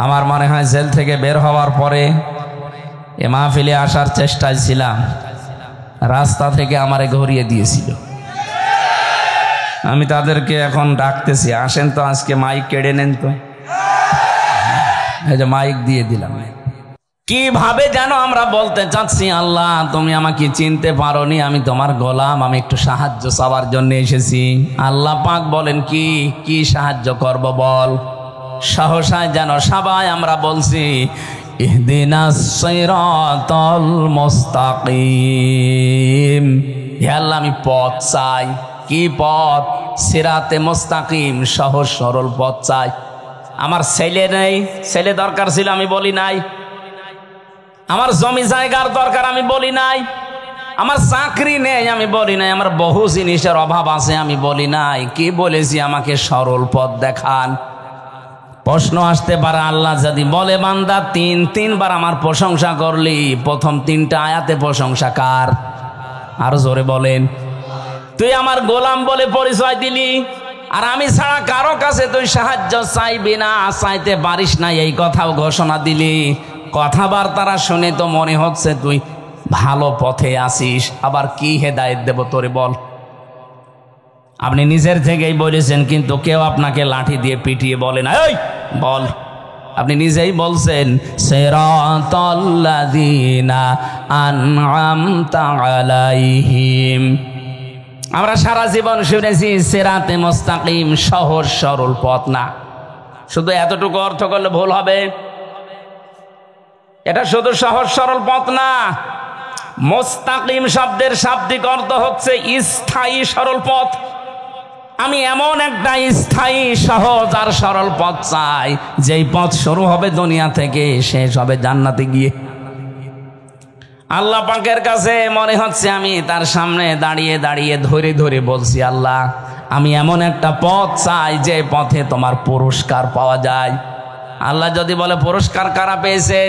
আমার মনে হয় জেল থেকে বের হওয়ার পরে এ মাহফিলে আসার চেষ্টায় ছিলাম, রাস্তা থেকে আমারে ঘুরিয়ে দিয়েছিল। আমি তাদেরকে এখন ডাকতেছি, আসেন তো, আজকে মাইক কেড়ে নেন তো। এই যে মাইক দিয়ে দিলাম। কিভাবে যেন আমরা বলতে চাচ্ছি, আল্লাহ তুমি আমাকে চিনতে পারোনি, আমি তোমার গোলাম, আমি একটু সাহায্য চাওয়ার জন্য এসেছি। আল্লাহ পাক বলেন কি সাহায্য করব বল। সহসায় যেন সবাই আমরা বলছি ইহদিনাস সিরাতাল মুস্তাকিম। হে আল্লাহ আমি পথ চাই। কি পথ? সিরাতে মুস্তাকিম, সহজ সরল পথ চাই। আমার ছেলে নেই, ছেলে দরকার ছিল আমি বলি নাই। আমার জমি জায়গার দরকার আমি বলি নাই। আমার চাকরি নেই আমি বলি নাই। আমার বহু জিনিসের অভাব আছে আমি বলি নাই। কি বলেছি? আমাকে সরল পথ দেখান। প্রশ্ন আসতে পারে, আল্লাহ যদি বলে বান্দা তিনবার আমার প্রশংসা করলি, প্রথম তিনটা আয়াতে প্রশংসা কার? আরো জোরে বলেন। তুই আমার গোলাম বলে পরিচয় দিলি, আর আমি ছাড়া কারো কাছে তুই সাহায্য চাইবি না, চাইতে পারিস না, এই কথাও ঘোষণা দিলি। কথাবার্তারা শুনে তো মনে হচ্ছে তুই ভালো পথে আসিস। আবার কি হেদায়েত দেব তোরে বল? আপনি নিজের থেকেই বলেছেন, কিন্তু কেউ আপনাকে লাঠি দিয়ে পিটিয়ে বলে না এই বল। আপনি নিজেই বলছেন সিরাতাল্লাযীনা আন'আমতা আলাইহিম। আমরা সারা জীবন শুনেছি সিরাতে মুস্তাকিম, সহজ সরল পথ না। শুধু এতটুকু অর্থ করলে ভুল হবে। এটা শুধু সহজ সরল পথ না। মুস্তাকিম শব্দের শাব্দিক অর্থ হচ্ছে স্থায়ী সরল পথ। আমি এমন একটা স্থায়ী সহজ আর সরল পথ চাই, যেই পথ শুরু হবে দুনিয়া থেকে, শেষ হবে জান্নাতে গিয়ে। আল্লাহ পাকের কাছে মনে হচ্ছে আমি তার সামনে দাঁড়িয়ে দাঁড়িয়ে ধরে ধরে বলছি, আল্লাহ আমি এমন একটা পথ চাই যে পথে তোমার পুরস্কার পাওয়া যায়। আল্লাহ যদি বলে পুরস্কার কারা পেয়েছে,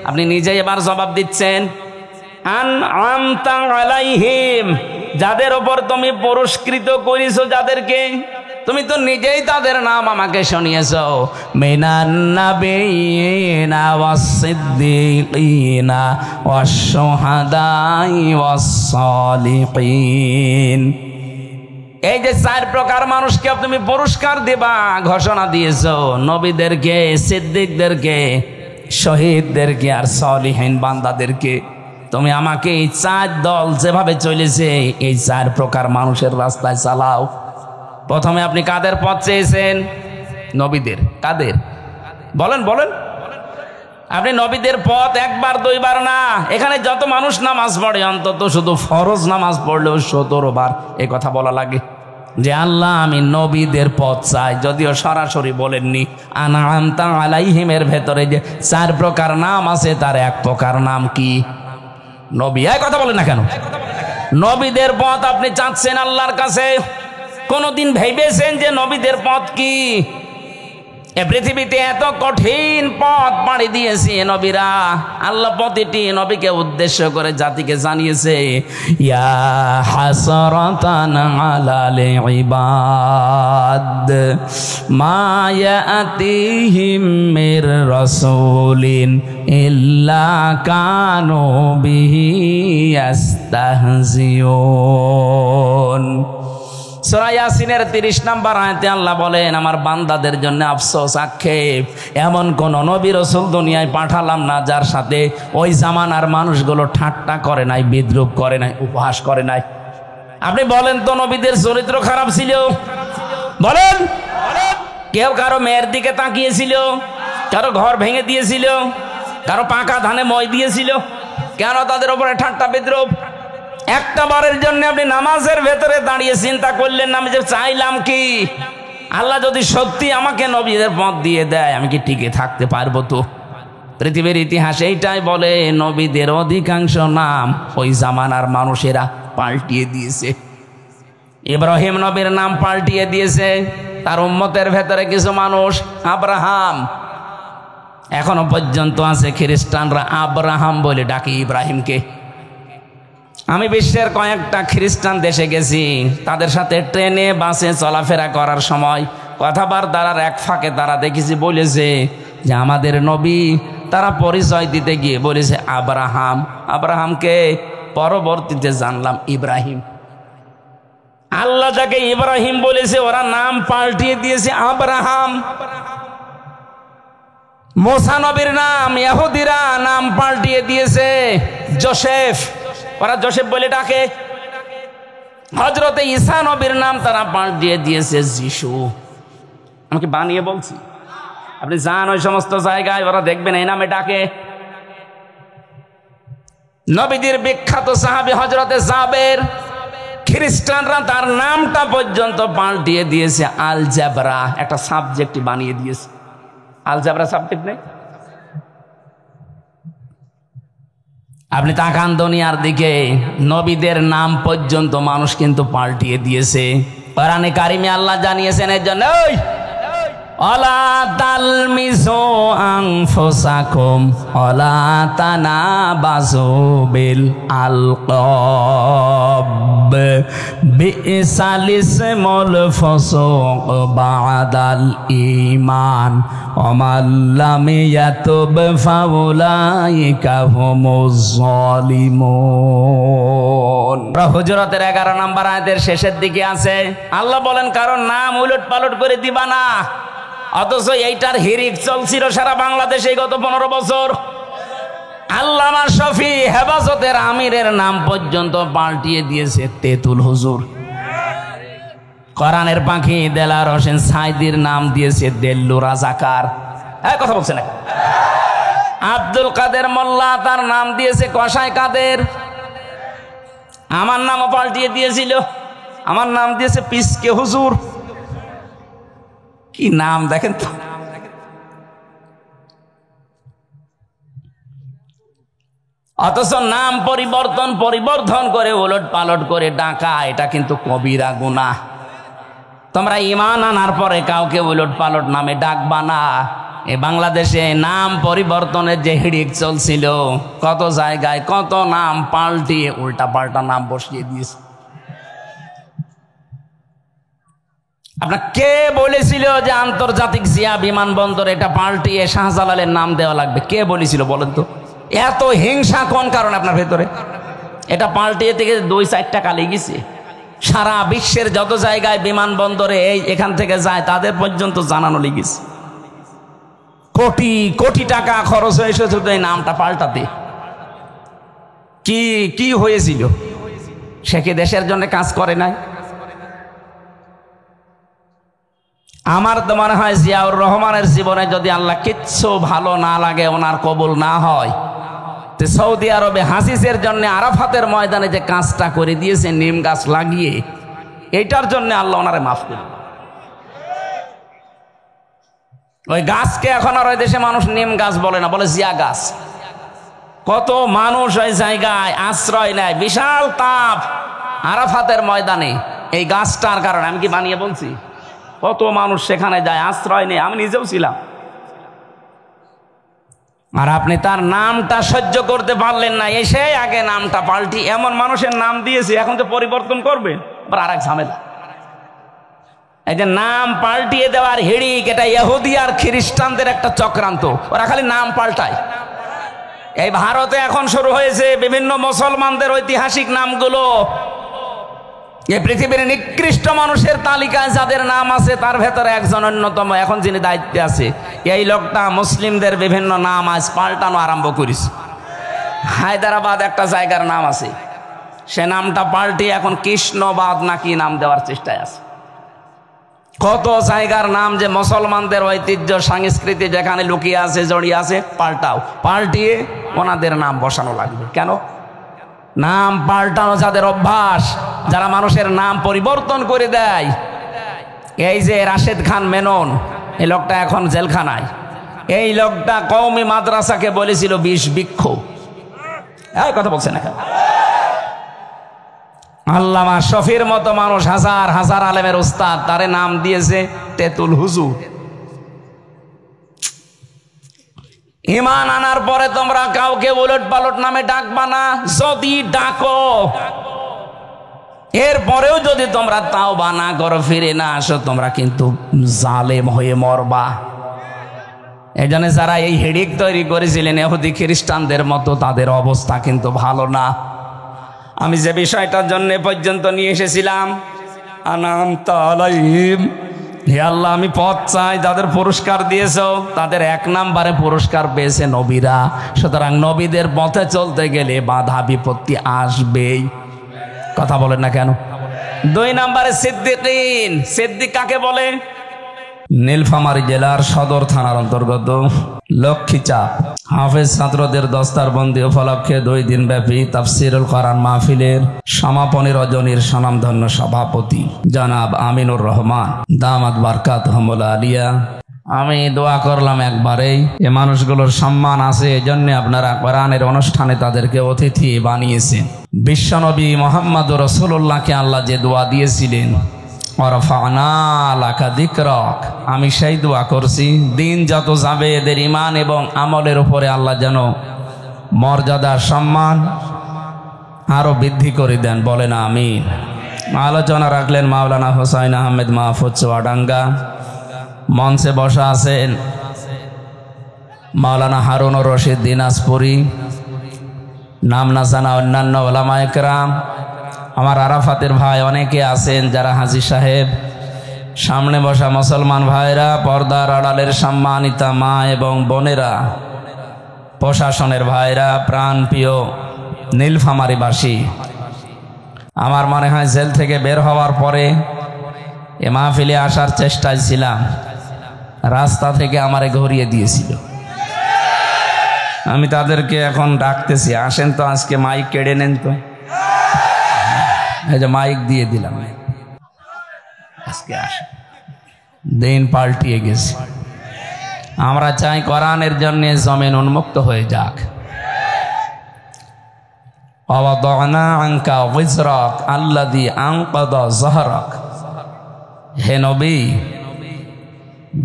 আপনি নিজেই এবার জবাব দিচ্ছেন আন'আমতা আলাইহিম, যাদের ওপর তুমি পুরস্কৃত করেছো, যাদেরকে তুমি তো নিজেই তাদের নাম আমাকে শুনিয়েছো, মিনান নাবিয়িনা ওয়াস সিদ্দিকিনা ওয়াস শুহাদাই ওয়াস সালিহিন। এই যে চার প্রকার মানুষকে তুমি পুরস্কার দেবা ঘোষণা দিয়েছো, নবীদেরকে, সিদ্দিকদেরকে, শহীদদেরকে আর সালিহিন বান্দাদেরকে। তুমি আমাকে এই চার দল যেভাবে চলেছে এই চার প্রকার মানুষের রাস্তায় চালাও। প্রথমে আপনি কাদের পথ চেয়েছেন? নবীদের। কাদের? বলেন বলেন। আপনি নবীদের পথ একবার দুইবার না, এখানে যত মানুষ নামাজ পড়ে অন্তত শুধু ফরজ নামাজ পড়লেও 17 বার এই কথা বলা লাগে যে আল্লাহ আমি নবীদের পথ চাই। যদিও সরাসরি বলেননি। আন'আমতা আলাইহিমের ভেতরে যে 4 প্রকার নাম আছে, তার এক প্রকার নাম কি? নবী। এই কথা বলেন না কেন? নবীদের পথ আপনি চাচ্ছেন আল্লাহর কাছে। কোনদিন ভেবেছেন যে নবীদের পথ কি? এ পৃথিবীতে এত কঠিন পথ পাড়ি দিয়েছে নবীরা। আল্লাহ প্রতিটি নবীকে উদ্দেশ্য করে জাতিকে জানিয়েছে, ইয়া হাসরাতান আলাল ইবাদ মা ইয়াতিহিম মির রাসূলিন ইল্লা কানু বিহি ইস্তাহজিউন। সূরা ইয়াসিনের 30 নম্বর আয়াতে আল্লাহ বলেন, আমার বান্দাদের জন্য আফসোস, আক্ষেপ, এমন কোন নবী রাসূল দুনিয়ায় পাঠালাম না যার সাথে ওই জামানার মানুষগুলো ঠাট্টা করে নাই, বিদ্রূপ করে নাই, উপহাস করে নাই। আপনি বলেন তো নবীদের চরিত্র খারাপ ছিল? বলেন। কেউ কারো মেয়ের দিকে তাকিয়েছিল? কারো ঘর ভেঙে দিয়েছিল? কারো পাকা ধানে মই দিয়েছিল? কেন তাদের উপরে ঠাট্টা বিদ্রূপ? একটা বারের জন্য আপনি নামাজের ভেতরে দাঁড়িয়ে চিন্তা করলেন না আমি যে চাইলাম কি? আল্লাহ যদি সত্যি আমাকে নবীদের পথ দিয়ে দেয়, আমি কি টিকে থাকতে পারবো? তো পৃথিবীর ইতিহাস এইটাই বলে, নবীদের অধিকাংশ নাম ওই জামানার মানুষেরা পাল্টিয়ে দিয়েছে। ইব্রাহিম নবীর নাম পাল্টিয়ে দিয়েছে তার উম্মতের ভেতরে কিছু মানুষ। আব্রাহাম, এখনো পর্যন্ত আছে খ্রিস্টানরা আব্রাহাম বলে ডাকে ইব্রাহিমকে। আমি বিশ্বের কয়েকটা খ্রিস্টান দেশে গেছি, তাদের সাথে ট্রেনে বাসে চলাফেরা করার সময় কথাবার্তার এক ফাঁকে তারা দেখেছি বলেছে যে আমাদের নবী তারা পরিচয় দিতে গিয়ে বলেছে আব্রাহাম। আব্রাহামকে পরবর্তীতে জানলাম ইব্রাহিম। আল্লাহ যাকে ইব্রাহিম বলেছে ওরা নাম পাল্টিয়ে দিয়েছে আব্রাহাম। মুসা নবীর নাম ইহুদিরা নাম পাল্টিয়ে দিয়েছে যোসেফ, ওরা যোসেফ বলে ডাকে। হযরতে ঈসা নবীর নাম তারা পাল্টিয়ে দিয়েছে যিশু। আমাকে বানিয়ে বলছি, আপনি যান ওই সমস্ত জায়গায়, ওরা দেখবেন এই নামে ডাকে। নবীদের বিখ্যাত সাহাবী হযরতে জাবের, খ্রিস্টানরা তার নামটা পর্যন্ত পাল্টিয়ে দিয়েছে আল জাবরা, একটা সাবজেক্ট বানিয়ে দিয়েছে। আল জাবরা সাবজেক্ট নেই। আপনি তাকান দুনিয়ার দিকে, নবীদের নাম পর্যন্ত মানুষ কিন্তু পাল্টিয়ে দিয়েছে। কোরআনে কারিমে আল্লাহ জানিয়েছেন এর জন্য অলা তালমিজু আনফুসাকুম অলা তানাবাজু বিল আলকাব বিইসাল ইসমুল ফুসুক বাদাল ঈমান ওয়া মান লাম ইয়াতুব ফাউলাইকা হুমুজ জালিমুন। হুজুরাতের 11 নম্বর আয়াতের শেষের দিকে আছে, আল্লাহ বলেন কারণ নাম উলট পালট করে দিবা না। অথচ এইটার হিরিক চলছিল সারা বাংলাদেশে গত 15 বছর। আল্লামা শফি হেফাজতের আমিরের নাম পর্যন্ত পাল্টিয়ে দিয়েছে তেতুল হুজুর। কোরআনের পাখি দেলার হোসেন সাইদির নাম দিয়েছে দেল্লু রাজাকার। হ্যাঁ, কথা বলছে না? আব্দুল কাদের মোল্লা তার নাম দিয়েছে কসাই কাদের। আমার নামও পাল্টিয়ে দিয়েছিল, আমার নাম দিয়েছে পিসকে হুজুর। কি নাম দেখেন তো। অথচ নাম পরিবর্তন করে উলট পালট করে ডাকা, এটা কিন্তু কবিরা গুনাহ। তোমরা ঈমান আনার পরে কাউকে উলট পালট নামে ডাকবা না। এই বাংলাদেশে নাম পরিবর্তনের যে হিড়িক চলছিল, কত জায়গায় কত নাম পাল্টিয়ে উল্টা পাল্টা নাম বসিয়ে দিয়েছে। আপনার কে বলেছিল যে আন্তর্জাতিক জিয়া বিমানবন্দর এটা পাল্টিয়ে শাহজালালের নাম দেওয়া লাগবে? কে বলেছিল বলেন তো? এত হিংসা কোন কারণে আপনার ভেতরে? এটা পাল্টিয়ে থেকে 2-4টা কালি গেছে। সারা বিশ্বের যত জায়গায় বিমানবন্দরে এখান থেকে যায় তাদের পর্যন্ত জানানো লেগেছে। কোটি কোটি টাকা খরচ হয়েছে শুধু এই নামটা পাল্টাতে। কি হয়েছিল? সে কি দেশের জন্য কাজ করে নাই? আমার তো মনে হয় জিয়াউর রহমানের জীবনে যদি আল্লাহ কিচ্ছু ভালো না লাগে, ওনার কবুল না হয়, তো সৌদি আরবে হাসিসের জন্য আরাফাতের ময়দানে যে কাজটা করে দিয়েছে নিম গাছ লাগিয়ে, এইটার জন্য আল্লাহ ওনারে মাফ করবে। ওই গাছকে এখন আর ওই দেশে মানুষ নিম গাছ বলে না, বলে জিয়া গাছ। কত মানুষ ওই জায়গায় আশ্রয় নেয়, বিশাল তাপ আরাফাতের ময়দানে এই গাছটার কারণে। আমি কি বানিয়ে বলছি? কত মানুষ সেখানে যায়, আশ্রয় নেই। আমি নিজেও ছিলাম। আর আপনি তার নামটা সহ্য করতে পারলেন না, এসে আগে নামটা পাল্টি এমন মানুষের নাম দিয়েছে, এখন তো পরিবর্তন করবে, আবার আরেক ঝামেলা। এই যে নাম পাল্টিয়ে দেওয়ার হিড়িক, এটা ইহুদি আর খ্রিস্টানদের একটা চক্রান্ত। ওরা খালি নাম পাল্টায়। এই ভারতে এখন শুরু হয়েছে বিভিন্ন মুসলমানদের ঐতিহাসিক নামগুলো। এই পৃথিবীর নিকৃষ্ট মানুষের তালিকায় যাদের নাম আছে তার ভেতরে একজন অন্যতম। এখন যিনি দায়িত্বে আছে, এই লোকটা মুসলিমদের বিভিন্ন নাম আজ পাল্টানো আরম্ভ করেছে। হায়দ্রাবাদ একটা জায়গার নাম আছে, সে নামটা পাল্টিয়ে এখন কৃষ্ণবাদ নাকি নাম দেওয়ার চেষ্টায় আছে। কত জায়গার নাম যে মুসলমানদের ঐতিহ্য সংস্কৃতি যেখানে লুকিয়ে আছে, জড়িয়ে আছে, পাল্টিয়ে ওনাদের নাম বসানো লাগবে। কেন? নাম পাল্টানো যাদের অভ্যাস, যারা মানুষের নাম পরিবর্তন করে দেয়। এই যে রাশেদ খান মেনন, এই লোকটা এখন জেলখানায়। এই লোকটা কওমি মাদ্রাসাকে বলেছিল 20 বৃক্ষ। এই কথা বলছে না কেন? আল্লামা শফির মতো মানুষ, হাজার হাজার আলেমের উস্তাদ, তারে নাম দিয়েছে তেতুল হুজুর। ঈমান আনার পরে তোমরা কাউকে উলট পালট নামে ডাকবা না। যদি ডাকো, এরপরেও যদি তোমরা তাওবা না করো, ফিরে না আসো, তোমরা কিন্তু জালেম হয়ে মরবা। এই জন্য যারা এই হেডিক তৈরি করেছিলেন ইহুদি খ্রিস্টানদের মতো, তাদের অবস্থা কিন্তু ভালো না। আমি যে বিষয়টার জন্য পর্যন্ত নিয়ে এসেছিলাম, আনামতা আলাইহিম, হে আল্লাহ আমি পথ চাই, যাদের পুরস্কার দিয়েছ তাদের 1 নম্বরে পুরস্কার পেয়েছে নবীরা। সুতরাং নবীদের পথে চলতে গেলে বাধা বিপত্তি আসবেই। কথা বলেন না কেন? 2 নম্বরে সিদ্দিকিন। সিদ্দিক কাকে বলে? নীলফামারী জেলার সদর থানার অন্তর্গত লক্ষ্মীচাপ হাফেজ ছাত্রদের দস্তারবন্দি উপলক্ষে 2 দিন ব্যাপী তাফসিরুল কোরআন মাহফিলের সমাপনী রজনীর স্বনামধন্য সভাপতি জনাব আমিনুর রহমান দামাত বারকাতুহুল আলিয়া। আমি দোয়া করলাম একবারেই, এ মানুষগুলোর সম্মান আছে, এজন্য আপনারা কোরআনের অনুষ্ঠানে তাদেরকে অতিথি বানিয়েছেন। বিশ্বনবী মুহাম্মদুর রাসূলুল্লাহকে আল্লাহ যে দোয়া দিয়েছিলেন, ওয়ারফা'না লাকা যিকরাক, আমি সেই দোয়া করছি, দিন যত যাবে এদের ঈমান এবং আমলের উপরে আল্লাহ যেন মর্যাদা সম্মান আরো বৃদ্ধি করে দেন। বলেন আমিন। আলোচনা রাখলেন মাওলানা হোসাইন আহমেদ মাহফুজ চুয়াডাঙ্গা। মঞ্চে বসা আছেন মাওলানা হারুনুর রশিদ দিনাজপুরি, নাম না জানা অন্যান্য ওলামায়ে কেরাম, আমার আরাফাতের ভাই অনেকে আছেন যারা হাজী সাহেব, সামনে বসা মুসলমান ভাইরা, পর্দার আড়ালের সম্মানিতা মা এবং বোনেরা, প্রশাসনের ভাইরা, প্রাণ প্রিয় নীলফামারীবাসী। আমার মনে হয় জেল থেকে বের হওয়ার পরে এ মাহফিলে আসার চেষ্টায় ছিলাম, রাস্তা থেকে আমারে ঘুরিয়ে দিয়েছিল। আমি তাদেরকে এখন ডাকতেছি, আসেন তো, আজকে মাইক কেড়ে নেন তো। এই যে মাইক দিয়ে দিলাম, আজকে আসেন। দিন পাল্টিয়ে গেছে। আমরা চাই কোরআনের জন্য জমিন উন্মুক্ত হয়ে যাক। ওয়াদা'না আনকা ওয়িজরাক আল্লাযী আনকাযা যাহরাক। হে নবী,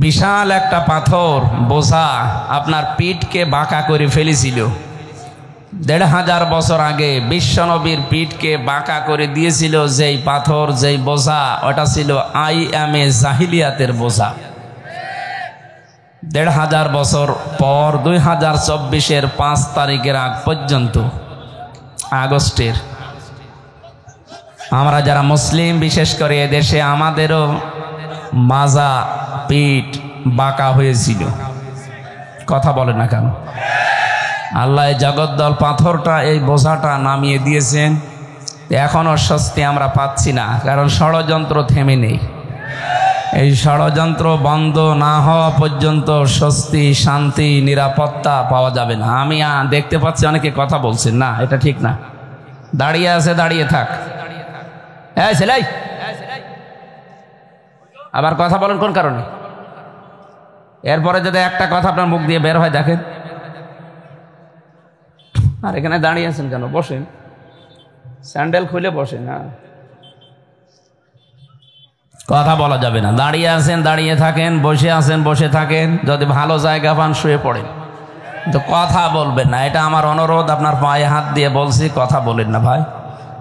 বিশাল একটা পাথর বোঝা আপনার পিঠকে বাঁকা করে ফেলেছিল। 1500 বছর আগে বিশ্বনবীর পিঠকে বাঁকা করে দিয়েছিল যেই পাথর, যেই বোঝা, ওটা ছিল আইএমএ জাহিলিয়াতের বোঝা। 1500 বছর পর 2024-এর 5 তারিখের আগ পর্যন্ত, আগস্টের, আমরা যারা মুসলিম, বিশেষ করে এদেশে আমাদেরও মাজা পিঠ বাঁকা হয়েছিল। কথা বলে না কেন? আল্লাহ জগদ্দল পাথরটা, এই বোঝাটা নামিয়ে দিয়েছেন। এখনো স্বস্তি আমরা পাচ্ছি না, কারণ ষড়যন্ত্র থেমে নেই। এই ষড়যন্ত্র বন্ধ না হওয়া পর্যন্ত স্বস্তি, শান্তি, নিরাপত্তা পাওয়া যাবে না। আমি দেখতে পাচ্ছি অনেকে কথা বলছেন, না এটা ঠিক না। দাঁড়িয়ে আছে, দাঁড়িয়ে থাক। এই ছেলে, আবার কথা বলেন কোন কারণে? এরপরে যদি একটা কথা আপনার মুখ দিয়ে বের হয়, দেখেন। আর এখানে দাঁড়িয়ে আছেন কেন? বসেন, স্যান্ডেল খুলে বসেন। না, কথা বলা যাবে না। দাঁড়িয়ে আছেন, দাঁড়িয়ে থাকেন, বসে আছেন, বসে থাকেন। যদি ভালো জায়গা পান শুয়ে পড়েন, তো কথা বলবেন না। এটা আমার অনুরোধ, আপনার পায়ে হাত দিয়ে বলছি, কথা বলেন না ভাই।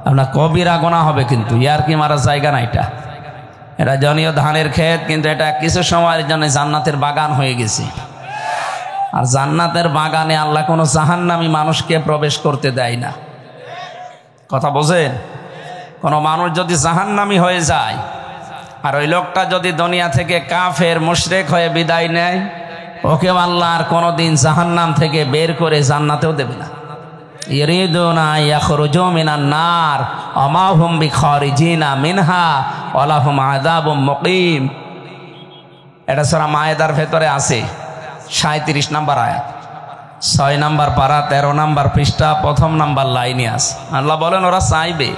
আপনার কবিরা গোনা হবে কিন্তু। ইয়ার কি মারার জায়গা না এটা। এটা জনীয় ধানের ক্ষেত, কিন্তু এটা কিছু সময়ের জন্য জান্নাতের বাগান হয়ে গেছে। আর জান্নাতের বাগানে আল্লাহ কোনো জাহান্নামী মানুষকে প্রবেশ করতে দেয় না। কথা বোঝেন? কোনো মানুষ যদি জাহান্নামী হয়ে যায়, আর ওই লোকটা যদি দুনিয়া থেকে কাফের মুশরিক হয়ে বিদায় নেয়, ওকে আল্লাহ আর কোনোদিন জাহান্নাম থেকে বের করে জান্নাতেও দেবে না। ইরিদুনা ইয়াখরুজু মিনান নার ওয়া মা হুম বিখারিজিনা মিনহা ওয়া লাহুম আযাবুম মুকিম। এটা সূরা মায়েদার ভেতরে আছে, 37 নম্বর আয়াত, 6 নম্বর পারা, 13 নম্বর পৃষ্ঠা, 1 নম্বর লাইনে আছে। আল্লাহ বলেন ওরা চাইবে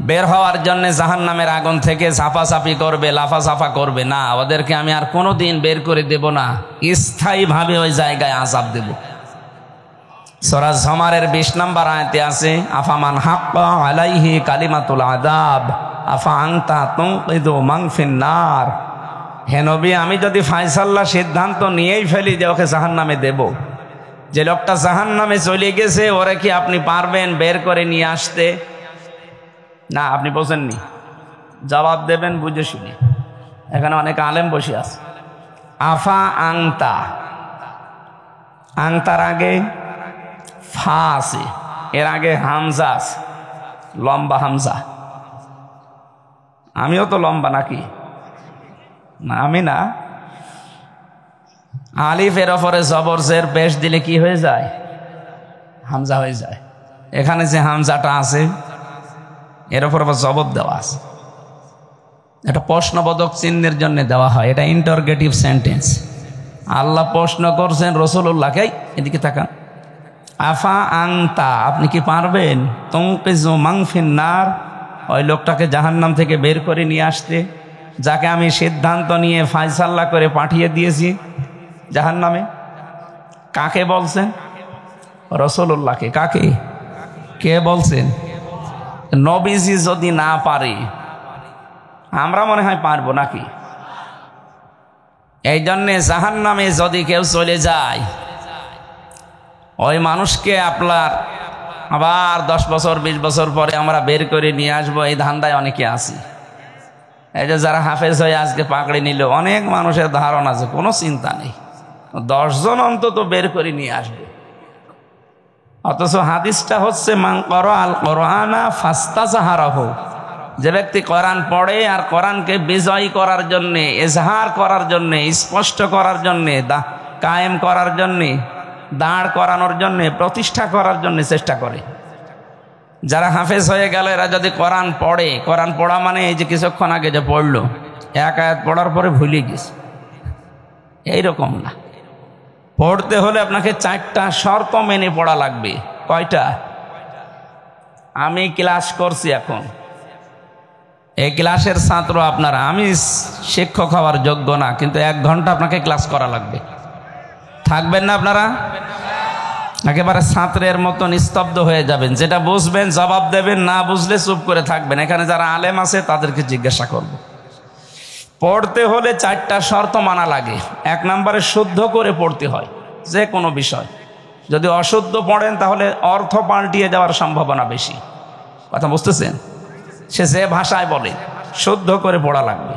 বের হওয়ার জন্য জাহান্নামের আগুন থেকে ঝাপাঝাপি করবে, লাফাঝাফা করবে না, ওদেরকে আমি আর কোনোদিন বের করে দেব না, স্থায়ীভাবে ওই জায়গায় আযাব দেব। সূরা জুমারের 20 নম্বর আয়াতে আছে, আফামান হাক্কা আলাইহি কালিমাতুল আযাব আফা আনতা তুনকিদু মান ফিন নার। হে নবী, আমি যদি ফায়সালা সিদ্ধান্ত নিয়েই ফেলি যে ওকে জাহান্নামে দেব, যে লোকটা জাহান্নামে চলে গেছে, ওরে কি আপনি পারবেন বের করে নিয়ে আসতে? না, আপনি বোঝেননি, জবাব দেবেন বুঝে শুনে। এখানে অনেক আলেম বসে আছে। আফা আংতা, আংতার আগে ফা আছে, এর আগে হামজা আছে, লম্বা হামজা। আমিও তো লম্বা নাকি? না, আমি না। আলিফের ওপরে জবর জের পেশ দিলে কি হয়ে যায়? হামজা হয়ে যায়। এখানে যে হামজাটা আছে এর ওপর আবার জবর দেওয়া আছে। এটা প্রশ্নবোধক চিহ্নের জন্য দেওয়া হয়, এটা ইন্টারগেটিভ সেন্টেন্স। আল্লাহ প্রশ্ন করছেন রাসূলুল্লাহকে, এদিকে তাকান, আফা আংতা, আপনি কি পারবেন তুনকিযু মান ফিন্নার, ওই লোকটাকে জাহান্নাম থেকে বের করে নিয়ে আসতে, যাকে আমি সিদ্ধান্ত নিয়ে ফায়সালা করে পাঠিয়ে দিয়েছি জাহান্নামে? কাকে বলছেন? রাসূলুল্লাহকে। কাকে? কে বলছেন? নবীজি যদি না পারে আমরা মনে হয় পারবো নাকি? এই জন্যে জাহান্নামে যদি কেউ চলে যায়, ওই মানুষকে আপনার আবার 10 বছর 20 বছর পরে আমরা বের করে নিয়ে আসবো, এই ধান্দায় অনেকে আছি। এই যে যারা হাফেজ হয়ে আজকে পাকড়ে নিল, অনেক মানুষের ধারণা আছে, কোনো চিন্তা নেই, 10 জন অন্তত বের করে নিয়ে আসবে। অথচ হাদিসটা হচ্ছে মান ক্বারাআল কুরআনা ফাস্তাযহারাহু, যে ব্যক্তি কোরআন পড়ে আর কোরআনকে বিজয়ী করার জন্যে, এজহার করার জন্যে, স্পষ্ট করার জন্যে, কায়েম করার জন্যে, দাঁড় করানোর জন্যে, প্রতিষ্ঠা করার জন্যে চেষ্টা করে। যারা হাফেজ হয়ে গেল এরা যদি কোরআন পড়ে, কোরআন পড়া মানে এই যে কিছুক্ষণ আগে যে পড়লো, এক আয়াত পড়ার পরে ভুলে গেছে, এইরকম না। পড়তে হলে আপনাকে 4টা শর্ত মেনে পড়া লাগবে। কয়টা? আমি ক্লাস করছি এখন, এই ক্লাসের ছাত্র আপনারা, আমি শিক্ষক হওয়ার যোগ্য না, কিন্তু 1 ঘন্টা আপনাকে ক্লাস করা লাগবে। থাকবেন না আপনারা? একেবারে ছাত্রের মতো নিস্তব্ধ হয়ে যাবেন, যেটা বুঝবেন জবাব দেবেন, না বুঝলে চুপ করে থাকবেন। এখানে যারা আলেম আছে তাদেরকে জিজ্ঞাসা করব। পড়তে হলে 4টা শর্ত মানা লাগে। 1 নম্বরে শুদ্ধ করে পড়তে হয় যে কোনো বিষয়। যদি অশুদ্ধ পড়েন তাহলে অর্থ পাল্টিয়ে যাওয়ার সম্ভাবনা বেশি। কথা বুঝতেছেন? সে যে ভাষায় বলে, শুদ্ধ করে পড়া লাগবে।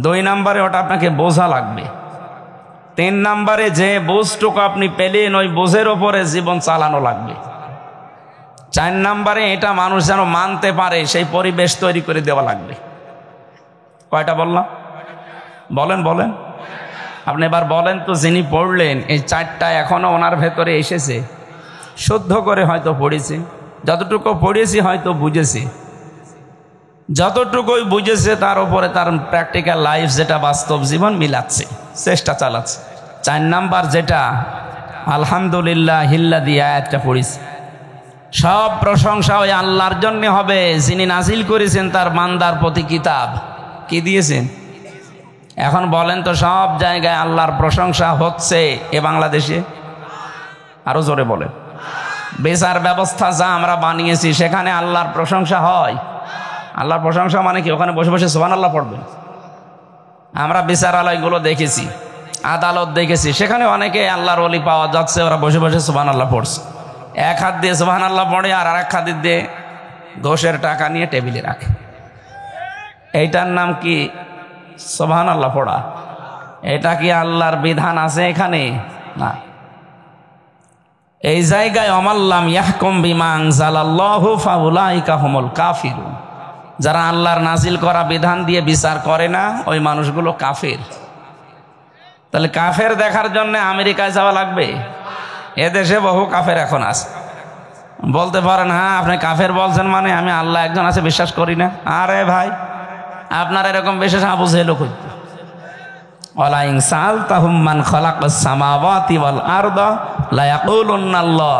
2 নম্বরে ওটা আপনাকে বোঝা লাগবে। 3 নম্বরে যে বুঝটুকু আপনি পেলেন ওই বোঝের ওপরে জীবন চালানো লাগবে। 4 নম্বরে এটা মানুষ যেন মানতে পারে সেই পরিবেশ তৈরি করে দেওয়া লাগবে। কয়টা বললাম? বলেন বলেন, আপনি এবার বলেন তো, যিনি পড়লেন এই 4টা এখনো ওনার ভেতরে এসেছে? শুদ্ধ করে হয়তো পড়েছে, যতটুকু পড়েছি হয়তো বুঝেছে, যতটুকুই বুঝেছে তার উপরে তার প্র্যাকটিক্যাল লাইফ, যেটা বাস্তব জীবন, মিলাচ্ছে, চেষ্টা চালাচ্ছে। 4 নাম্বার যেটা আলহামদুলিল্লাহ হিল্লাযী আয়াতটা পড়েছি, সব প্রশংসা ওই আল্লাহর জন্য হবে যিনি নাজিল করেছেন তার বান্দার প্রতি কিতাব। কি দিয়েছেন? এখন বলেন তো, সব জায়গায় আল্লাহর প্রশংসা হচ্ছে এ বাংলাদেশে? আরো জোরে বলেন। বিচার ব্যবস্থা যা আমরা বানিয়েছি সেখানে আল্লাহর প্রশংসা হয়? আল্লাহর প্রশংসা মানে কি ওখানে বসে বসে সুবহানাল্লাহ পড়বেন? আমরা বিচারালয়গুলো দেখেছি, আদালত দেখেছি, সেখানে অনেকে আল্লাহর ওলি পাওয়া যাচ্ছে, ওরা বসে বসে সুবহানাল্লাহ পড়ছে। 1 হাত দিয়ে সুবহানাল্লাহ পড়ে আর আরেক হাত দিয়ে ঘোষের টাকা নিয়ে টেবিলে রাখে। এইটার নাম কি সুবহানাল্লাহ পড়া? এটা কি আল্লাহর বিধান আছে এখানে? না। এই জায়গায় ওমাল্লাম ইয়াহকুম বিমা আনজালাল্লাহু ফাউলাইকা হুমুল কাফিরুন, যারা আল্লাহর নাজিল করা বিধান দিয়ে বিচার করে না ওই মানুষগুলো কাফের। তাহলে কাফের দেখার জন্য আমেরিকায় যাওয়া লাগবে? এদেশে বহু কাফের এখন আছে। বলতে পারেন, হ্যাঁ আপনি কাফের বলছেন মানে আমি আল্লাহ একজন আছে বিশ্বাস করি না। আরে ভাই, আপনার এরকম বিশেষ আবু জেহেল করত। ওয়ালা ইন সাআলতাহুম মান খালাকাস সামাওয়াতি ওয়াল আরদা লা ইয়াকুলুন্না আল্লাহ।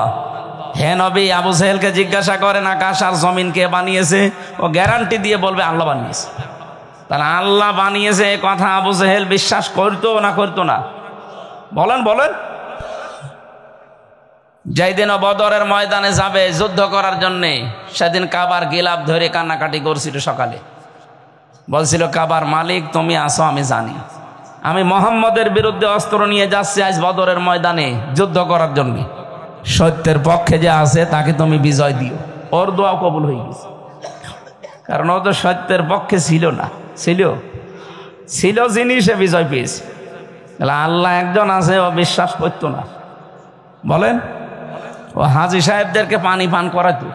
হে নবী, আবু জেহেলকে জিজ্ঞাসা করেন আকাশ আর জমিন কে বানিয়েছে, ও গ্যারান্টি দিয়ে বলবে আল্লাহ বানিয়েছে। তাহলে আল্লাহ বানিয়েছে এই কথা আবু জেহেল বিশ্বাস করতো না করতো না? বলেন বলেন। যেদিন বদরের ময়দানে যাবে যুদ্ধ করার জন্যে, সেদিন কাবার গিলাপ ধরে কান্নাকাটি করছিল। সকালে বলছিল, কাবার মালিক তুমি আসো, আমি জানি আমি মোহাম্মদের বিরুদ্ধে অস্ত্র নিয়ে যাচ্ছি আজ বদরের ময়দানে যুদ্ধ করার জন্য। সত্যের পক্ষে যে আছে তাকে তুমি বিজয় দিও। ওর দোয়া কবুল হয়ে গেছে, কারণ ও তো সত্যের পক্ষে ছিল না। ছিল যিনি, সে বিজয় পেয়েছে। আল্লাহ একজন আছে ও বিশ্বাস করতো না। বলেন, ও হাজী সাহেবদেরকে পানি পান করাতো,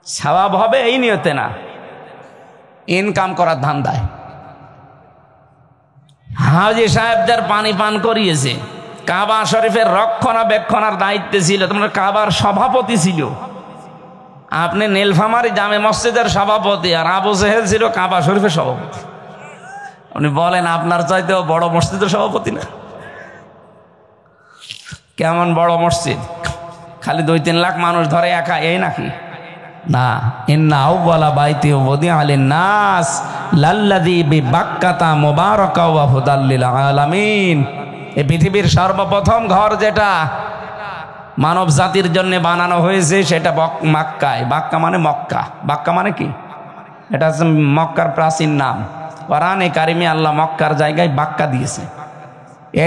সওয়াব হবে এই নিয়তে না, ইনকাম করার ধান্দায়। হাজী সাহেবদের পানি পান করিয়েছে, কাবা শরীফের রক্ষণাবেক্ষণার দায়িত্বে ছিল, তোমার কাবার সভাপতি ছিল। আপনি নীলফামারী জামে মসজিদের সভাপতি, আর আবু জেহেল ছিল কাবা শরীফের সভাপতি। উনি বলেন আপনার চাইতেও বড় মসজিদের সভাপতি না? কেমন বড় মসজিদ, খালি 2-3 লাখ মানুষ ধরে একা, এই নাকি? না, ইন্না আউওয়ালা বাইতি উযিআ লিন-নাস লাল্লাযী বিবাক্কাতা মুবারাকা ওয়া হুদাল লিল আলামিন। এই পৃথিবীর সর্বপ্রথম ঘর যেটা মানব জাতির জন্য বানানো হয়েছে সেটা মক্কায়। বাক্কা মানে মক্কা, বাক্কা মানে কি? এটা হচ্ছে মক্কার প্রাচীন নাম। কোরআনে কারিমে আল্লাহ মক্কার জায়গায় বাক্কা দিয়েছে।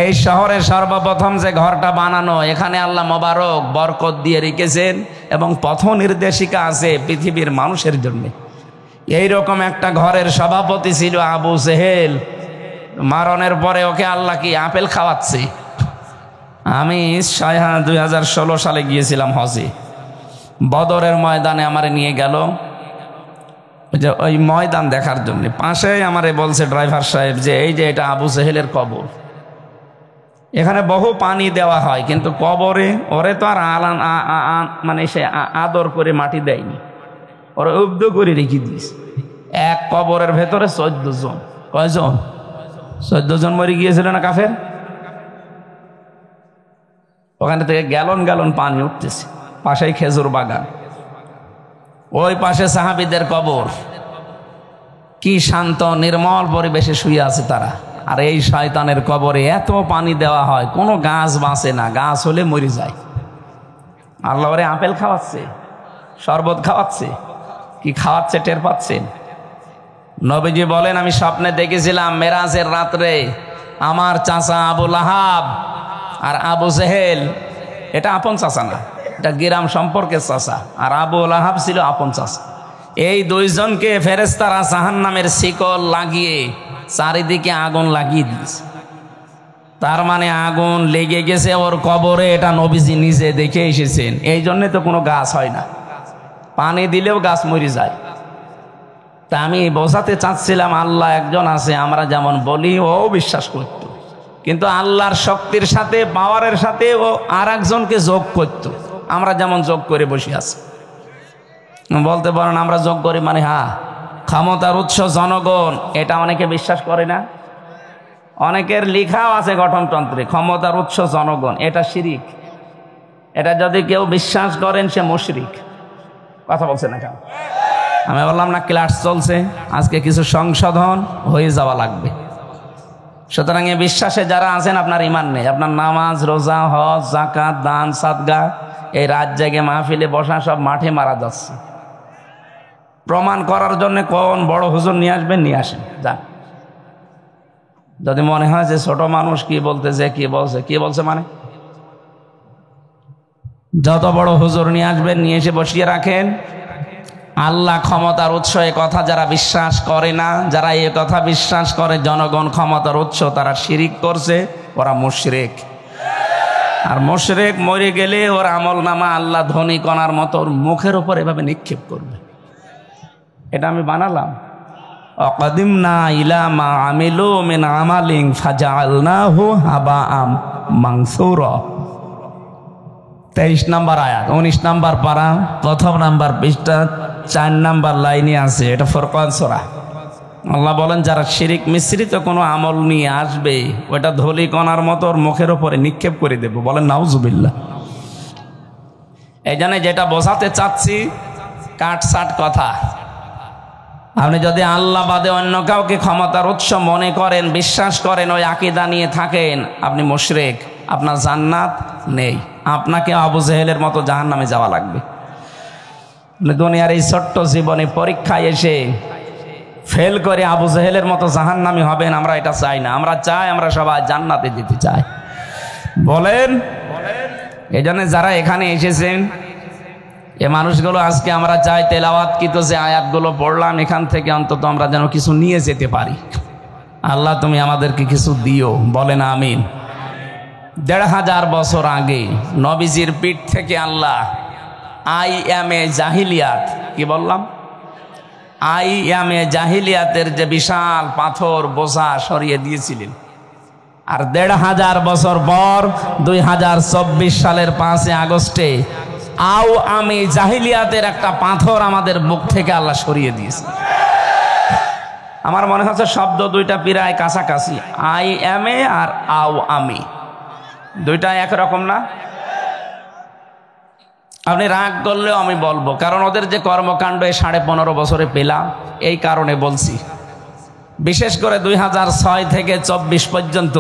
এই শহরের সর্বপ্রথম যে ঘরটা বানানো, এখানে আল্লাহ মোবারক বরকত দিয়ে রেখেছেন এবং পথ নির্দেশিকা আছে পৃথিবীর মানুষের জন্য। এইরকম একটা ঘরের সভাপতি ছিল আবু জেহেল। মারণের পরে ওকে আল্লাহ কি আপেল খাওয়াচ্ছে? আমি 2016 সালে গিয়েছিলাম হজে, বদরের ময়দানে আমারে নিয়ে গেল যে ওই ময়দান দেখার জন্য। পাশেই আমারে বলছে ড্রাইভার সাহেব যে এই যে এটা আবু জেহেলের কবর, এখানে বহু পানি দেওয়া হয়, কিন্তু কবরে ওরে তো আর মানে সে আদর করে মাটি দেয়নি, ওরা উব্দ করে রেখে দিস। এক কবরের ভেতরে 14 জন। কয়জন? 14 জন মরে গিয়েছিল না কাফের? ওখানে থেকে গ্যালন গ্যালন পানি উঠতেছে, পাশেই খেজুর বাগান, ওই পাশে সাহাবীদের কবর। কি শান্ত নির্মল পরিবেশে শুয়ে আছে তারা। আর এই শয়তানের কবরে এত পানি দেওয়া হয়, কোনো গাছ বাঁচে না, গাছ হলে মরে যায়। আল্লাহ ওরে আপেল খাওয়াচ্ছে, শরবত খাওয়াচ্ছে, কি খাওয়াচ্ছে টের পাচ্ছেন? নবীজি বলেন আমি স্বপ্নে দেখেছিলাম মেরাজের রাত্রে আমার চাচা আবু লাহাব আর আবু জেহেল, এটা আপন চাচা না, এটা গ্রাম সম্পর্কের চাচা, আর আবু লাহাব ছিল আপন চাচা। এই 2 জনকে ফেরেশতারা জাহান্নামের শিকল লাগিয়ে চারিদিকে আগুন লাগিয়ে দিয়েছে। তার মানে আগুন লেগে গেছে ওর কবরে, এটা নবীজি নিজে দেখে এসেছেন। এই জন্যে তো কোনো গাছ হয় না, পানি দিলেও গাছ মরে যায়। তা আমি বোঝাতে চাচ্ছিলাম আল্লাহ একজন আছে, আমরা যেমন বলি ও বিশ্বাস করত, কিন্তু আল্লাহর শক্তির সাথে পাওয়ারের সাথে ও আর একজনকে যোগ করত। আমরা যেমন যোগ করে বসে আছি, বলতে পারেন আমরা যোগ করি মানে হ্যাঁ ক্ষমতার উৎস জনগণ, এটা অনেকে বিশ্বাস করে না। অনেকের লেখাও আছে গঠনতন্ত্রে ক্ষমতার উৎস জনগণ, এটা শিরিক। এটা যদি কেউ বিশ্বাস করেন সে মুশরিক। কথা বলছে না কেন? আমি বললাম না ক্লাস চলছে, আজকে কিছু সংশোধন হয়ে যাওয়া লাগবে। সুতরাং এই বিশ্বাসে যারা আছেন আপনার ইমান নেই, আপনার নামাজ রোজা হজ যাকাত দান সাদগা এই রাত জেগে মাহফিলে বসা সব মাঠে মারা যাচ্ছে। প্রমাণ করার জন্য কোন বড় হুজুর নিয়ে আসবেন, নিয়ে আসেন যান। যদি মনে হয় যে ছোট মানুষ কি বলতেছে, কি বলছে মানে যত বড় হুজুর নিয়ে আসবেন, নিয়ে এসে বসিয়ে রাখেন। আল্লাহ ক্ষমতার উৎস এ কথা যারা বিশ্বাস করে না, যারা এ কথা বিশ্বাস করে জনগণ ক্ষমতার উৎস, তারা শিরিক করছে, ওরা মুশরিক। আর মুশরিক মরে গেলে ওর আমল নামা আল্লাহ ধনী কণার মতো ওর মুখের উপর এভাবে নিক্ষেপ করবে। এটা আমি বানালাম। অকাদিমনা ইলা মা আমিলু মিন আমালিন ফাজআলনাহু হাবাআম মানসুরা। 23 নম্বর আয়াত, 19 নম্বর পারা, 1 নম্বর পৃষ্ঠা, 4 নম্বর লাইনে আছে। এটা ফুরকান সূরা। আল্লাহ বলেন যারা শিরিক মিশ্রিত কোনো আমল নিয়ে আসবে, ওটা ধলি কণার মতো ওর মুখের উপরে নিক্ষেপ করে দেব। বলেন নাউজুবিল্লাহ। এই জন্য যেটা বোঝাতে চাচ্ছি কাটসাট কথা। আপনি যদি আল্লাহ বাদে অন্য কাউকে ক্ষমতার উৎস মনে করেন, বিশ্বাস করেন, ওই আকীদা নিয়ে থাকেন, আপনি মুশরিক, আপনার জান্নাত নেই। আপনাকে আবু জেহেলের মতো জাহান্নামে যাওয়া লাগবে। দুনিয়ার এই ছোট্ট জীবনে পরীক্ষায় এসে ফেল করে আবু জেহেলের মতো জাহান্নামী হবেন, আমরা এটা চাই না। আমরা চাই আমরা সবাই জান্নাতে যেতে চাই। বলেন এই জন্য যারা এখানে এসেছেন এ মানুষগুলো, আজকে আমরা চাই তেলাওয়াতকৃত যে আয়াতগুলো পড়লাম এখান থেকে অন্তত আমরা যেন কিছু নিয়ে যেতে পারি। আল্লাহ তুমি আমাদেরকে কিছু দিও, বলেন আমিন। ১৫০০ বছর আগে নবীজির পিঠ থেকে আল্লাহ আইয়ামে জাহিলিয়াত, কি বললাম, আইয়ামে জাহিলিয়াতের যে বিশাল পাথর বোঝা সরিয়ে দিয়েছিলেন। আর ১৫০০ বছর পর ২০২৪ সালের ৫ আগস্টে আমি জাহিলিয়াতের একটা পাথর আমাদের বুক থেকে আল্লাহ সরিয়ে দিয়েছে। আমার মনে হচ্ছে শব্দ দুইটা প্রায় কাছাকাছি, আই এম এ আর আমি, দুইটা একরকম না? আপনি রাগ করলেও আমি বলবো, কারণ ওদের যে কর্মকাণ্ড এই ১৫.৫ বছরে পেলাম, এই কারণে বলছি। বিশেষ করে ২০০৬ থেকে ২৪ পর্যন্ত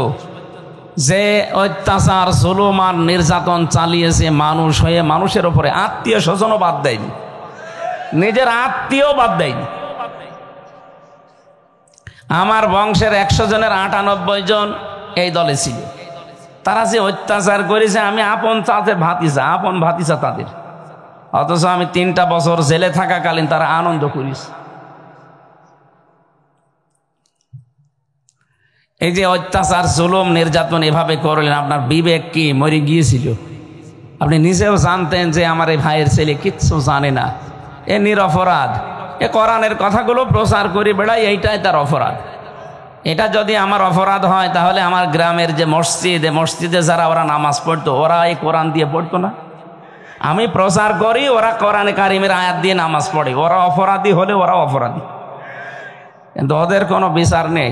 যে অত্যাচার, জুলুম আর নির্যাতন চালিয়েছে মানুষ হয়ে মানুষের উপরে, আত্মীয় স্বজনও বাদ দেয়নি, নিজের আত্মীয় বাদ দেয়নি। আমার বংশের ১০০ জনের ৯৮ জন এই দলে ছিল। তারা যে অত্যাচার করেছে, আমি আপন তাদের ভাতিজা, আপন ভাতিজা তাদের, অথচ আমি ৩টা বছর জেলে থাকাকালীন তারা আনন্দ করিস। এই যে অত্যাচার, জুলুম, নির্যাতন এভাবে করলেন, আপনার বিবেক কি মরে গিয়েছিল? আপনি নিজেও জানতেন যে আমার এই ভাইয়ের ছেলে কিচ্ছু জানে না, এ নিরপরাধ, এ কোরআনের কথাগুলো প্রচার করে বেড়ায়, এইটাই তার অপরাধ। এটা যদি আমার অপরাধ হয়, তাহলে আমার গ্রামের যে মসজিদ, মসজিদে যারা ওরা নামাজ পড়তো, ওরা এই কোরআন দিয়ে পড়তো না? আমি প্রচার করি, ওরা কোরআনে কারিমের আয়াত দিয়ে নামাজ পড়ে। ওরা অপরাধী হলে ওরা অপরাধী, কিন্তু ওদের কোনো বিচার নেই।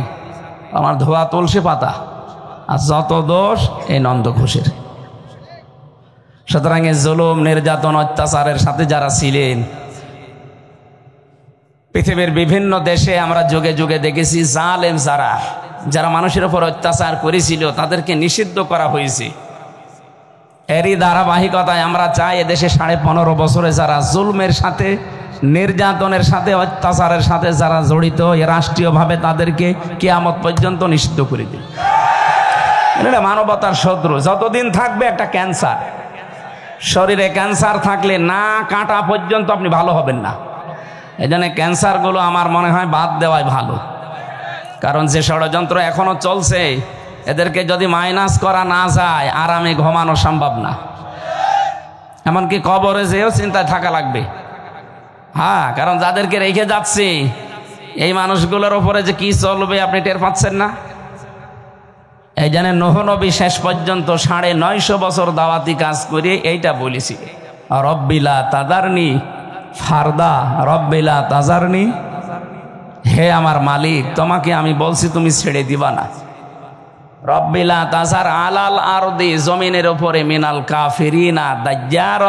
আমার ধোয়া তুলসী পাতা, আর যত দোষ এই নন্দ ঘোষের। সুতরাং এই জুলুম, নির্যাতন, অত্যাচারের সাথে যারা ছিলেন, পৃথিবীর বিভিন্ন দেশে আমরা যুগে যুগে দেখেছি, জালেম যারা মানুষের উপর অত্যাচার করেছিল তাদেরকে নিষিদ্ধ করা হয়েছে। এরই ধারাবাহিকতায় আমরা চাই এদেশে 15.৫ বছরে যারা জুলমের সাথে, নির্যাতনের সাথে, অত্যাচারের সাথে যারা জড়িত, রাষ্ট্রীয়ভাবে তাদেরকে কিয়ামত পর্যন্ত নিষিদ্ধ করে দিই। এটা মানবতার শত্রু। যতদিন থাকবে একটা ক্যান্সার, শরীরে ক্যান্সার থাকলে না কাটা পর্যন্ত আপনি ভালো হবেন না। এই জন্য ক্যান্সারগুলো আমার মনে হয় বাদ দেওয়াই ভালো, কারণ যে ষড়যন্ত্র এখনো চলছে, এদেরকে যদি মাইনাস করা না যায়, আরামে ঘুমানো সম্ভব না। এমনকি কবরে যেও চিন্তায় থাকা লাগবে। হ্যাঁ, কারণ যাদেরকে রেখে যাচ্ছি, এই মানুষগুলোর উপরে যে কি চলবে আপনি টের পাচ্ছেন না। এই জন্য নূহ নবী শেষ পর্যন্ত ৯৫০ বছর দাওয়াতি কাজ করে এইটা বলেছি, রব্বিলা তাদারনি ফারদা, রব্বিলা তাজারনি, হে আমার মালিক, তোমাকে আমি বলছি তুমি ছেড়ে দিবা না। রব্বিলা তাজার আলাল আরদি, জমিনের উপরে মিনাল কাফিরিনা দাজ্জার,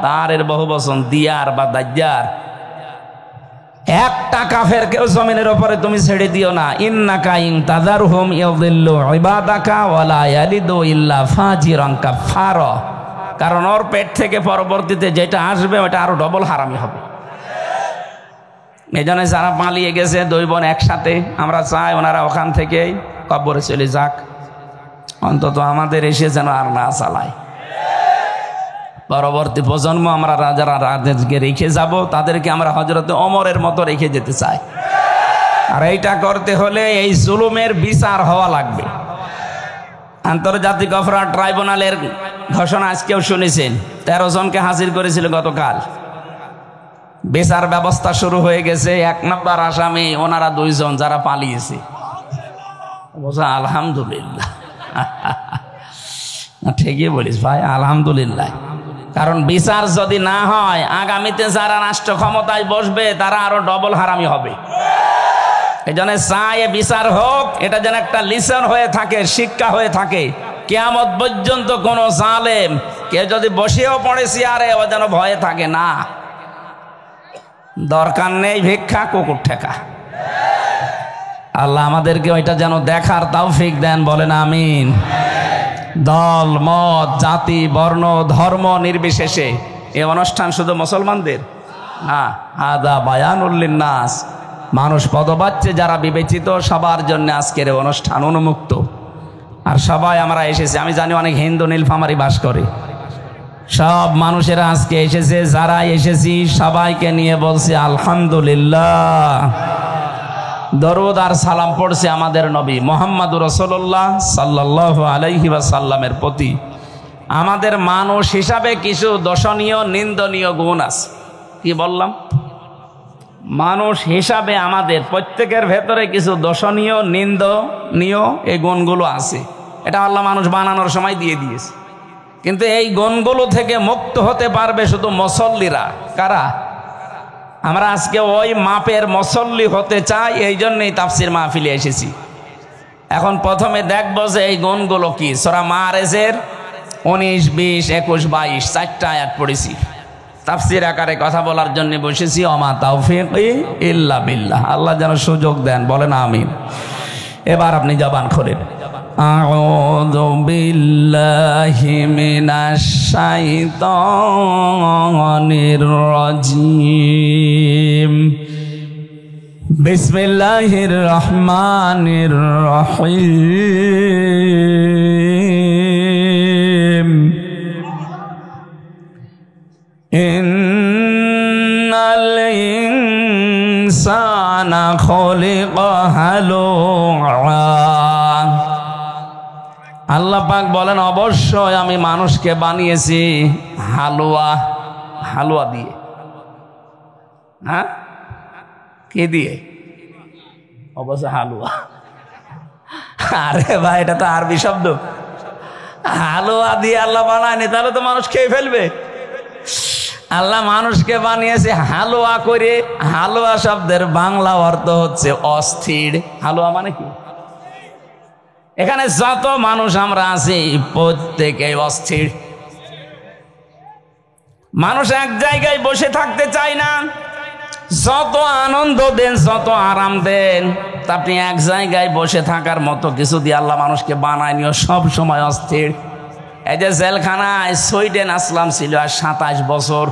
দারের বহুবচন দিয়ার বা দাজ্জার, একটা কাফেরকেও জমিনের উপরে তুমি ছেড়ে দিও না। ইন্নাকা ইন তাজারহুম ইউদিল্লু ইবাদাকা ওয়ালা ইয়ালিদু ইল্লা ফাজিরান কাফারা, কারণ ওর পেট থেকে পরবর্তীতে যেটা আসবে ওটা আরো ডবল হারামি হবে। এই জন্য যারা পালিয়ে গেছে 2 বোন একসাথে, আমরা চাই ওনারা ওখান থেকেই কবরে চলে যাক, অন্তত আমাদের এসে যেন আর না চালায়। পরবর্তী প্রজন্ম আমরা যারা রাজকে রেখে যাব, তাদেরকে আমরা হযরতে ওমরের মতো রেখে যেতে চাই। আর এইটা করতে হলে এই জুলুমের বিচার হওয়া লাগবে। আন্তর্জাতিক অপরাধ ট্রাইব্যুনালের ঘোষণা আজকেও শুনেছেন, 13 জনকে হাজির করেছিল গতকাল। বিচার ব্যবস্থা শুরু হয়ে গেছে। 1 নম্বর আসামি ওনারা 2 জন যারা পালিয়েছে। আলহামদুলিল্লাহ, ঠিকই বলিস ভাই, আলহামদুলিল্লাহ। কারণ বিচার যদি না হয়, আগামীতে যারা রাষ্ট্র ক্ষমতায় বসবে তারা আরো ডবল হারামি হবে। এই জন্য চাই বিচার হোক, এটা যেন একটা লিসন হয়ে থাকে, শিক্ষা হয়ে থাকে। কিয়ামত পর্যন্ত কোন জালেম কেউ যদি বসেও পড়ে চেয়ারে, ও যেন ভয়ে থাকে না। দরকার নেই ভিক্ষা, কুকুর ঠেকা। আল্লাহ আমাদেরকে ওইটা যেন দেখার তৌফিক দেন, বলেন আমিন। দল, মত, জাতি, বর্ণ, ধর্ম নির্বিশেষে এই অনুষ্ঠান শুধু মুসলমানদের না, আদা বায়ানুল লিন্নাস, মানুষ পদবাচ্চে যারা বিবেচিত সবার জন্য আজকের অনুষ্ঠান উন্মুক্ত। আর সবাই আমরা এসেছি, আমি জানি অনেক হিন্দু নীলফামারী বাস করে, সব মানুষেরা আজকে এসেছে। যারা এসেছি সবাইকে নিয়ে বলছি আলহামদুলিল্লাহ। দরুদ আর সালাম পড়ছে আমাদের নবী মুহাম্মদুর রাসূলুল্লাহ সাল্লাল্লাহু আলাইহি ওয়াসাল্লামের প্রতি। আমাদের মানুষ হিসাবে কিছু দর্শনীয় নিন্দনীয় গুণ আছে। কি বললাম? মানুষ হিসাবে আমাদের প্রত্যেকের ভেতরে কিছু দর্শনীয় নিন্দনীয় এই গুণগুলো আছে। এটা আল্লাহ মানুষ বানানোর সময় দিয়ে দিয়েছে। কিন্তু এই গুণগুলো থেকে মুক্ত হতে পারবে শুধু মুসল্লিরা। কারা? আমরা আজকে ওই মাপের মুসল্লি হতে চাই, এই জন্যই তাফসির মাহফিলে এসেছি। এখন প্রথমে দেখবো যে এই গুণগুলো কি। সূরা মাআরিজের 19, 20, 21, 22 চারটা আয়াত পড়েছি। তাফসির আকারে কথা বলার জন্য বসেছি। ওমা তাওফীকি ইল্লা বিল্লাহ। আল্লাহ যেন সুযোগ দেন, বলেন আমিন। এবার আপনি জবান খোলেন। আউযু বিল্লাহি মিনাশ শাইতানির রাজীম। বিসমিল্লাহির রহমানির রহিম। ইন্নাল ইনসানা খুলিকা হালুআ। আল্লাহ পাক বলেন অবশ্যই আমি মানুষকে বানিয়েছি হালুয়া। হালুয়া দিয়ে। হ্যাঁ, কি দিয়ে? অবশ্য হালুয়া। আরে ভাই, এটা তো আরবি শব্দ। হালুয়া দিয়ে আল্লাহ বানায়নি, তাহলে তো মানুষ খেয়ে ফেলবে। আল্লাহ মানুষকে বানিয়েছে হালুয়া করে। হালুয়া শব্দের বাংলা অর্থ হচ্ছে অস্থির। হালুয়া মানে কি? এখানে যত মানুষ আমরা আছি প্রত্যেকে অস্থির। মানুষ এক জায়গায় বসে থাকতে চায় না। যত আনন্দ দেন, যত আরাম দেন, তা আপনি এক জায়গায় বসে থাকার মতো কিছু দিয়ে আল্লাহ মানুষকে বানায়নিও, সব সময় অস্থির। এই যে জেলখানায় সুইডেন আসলাম ছিল আর 27 বছর,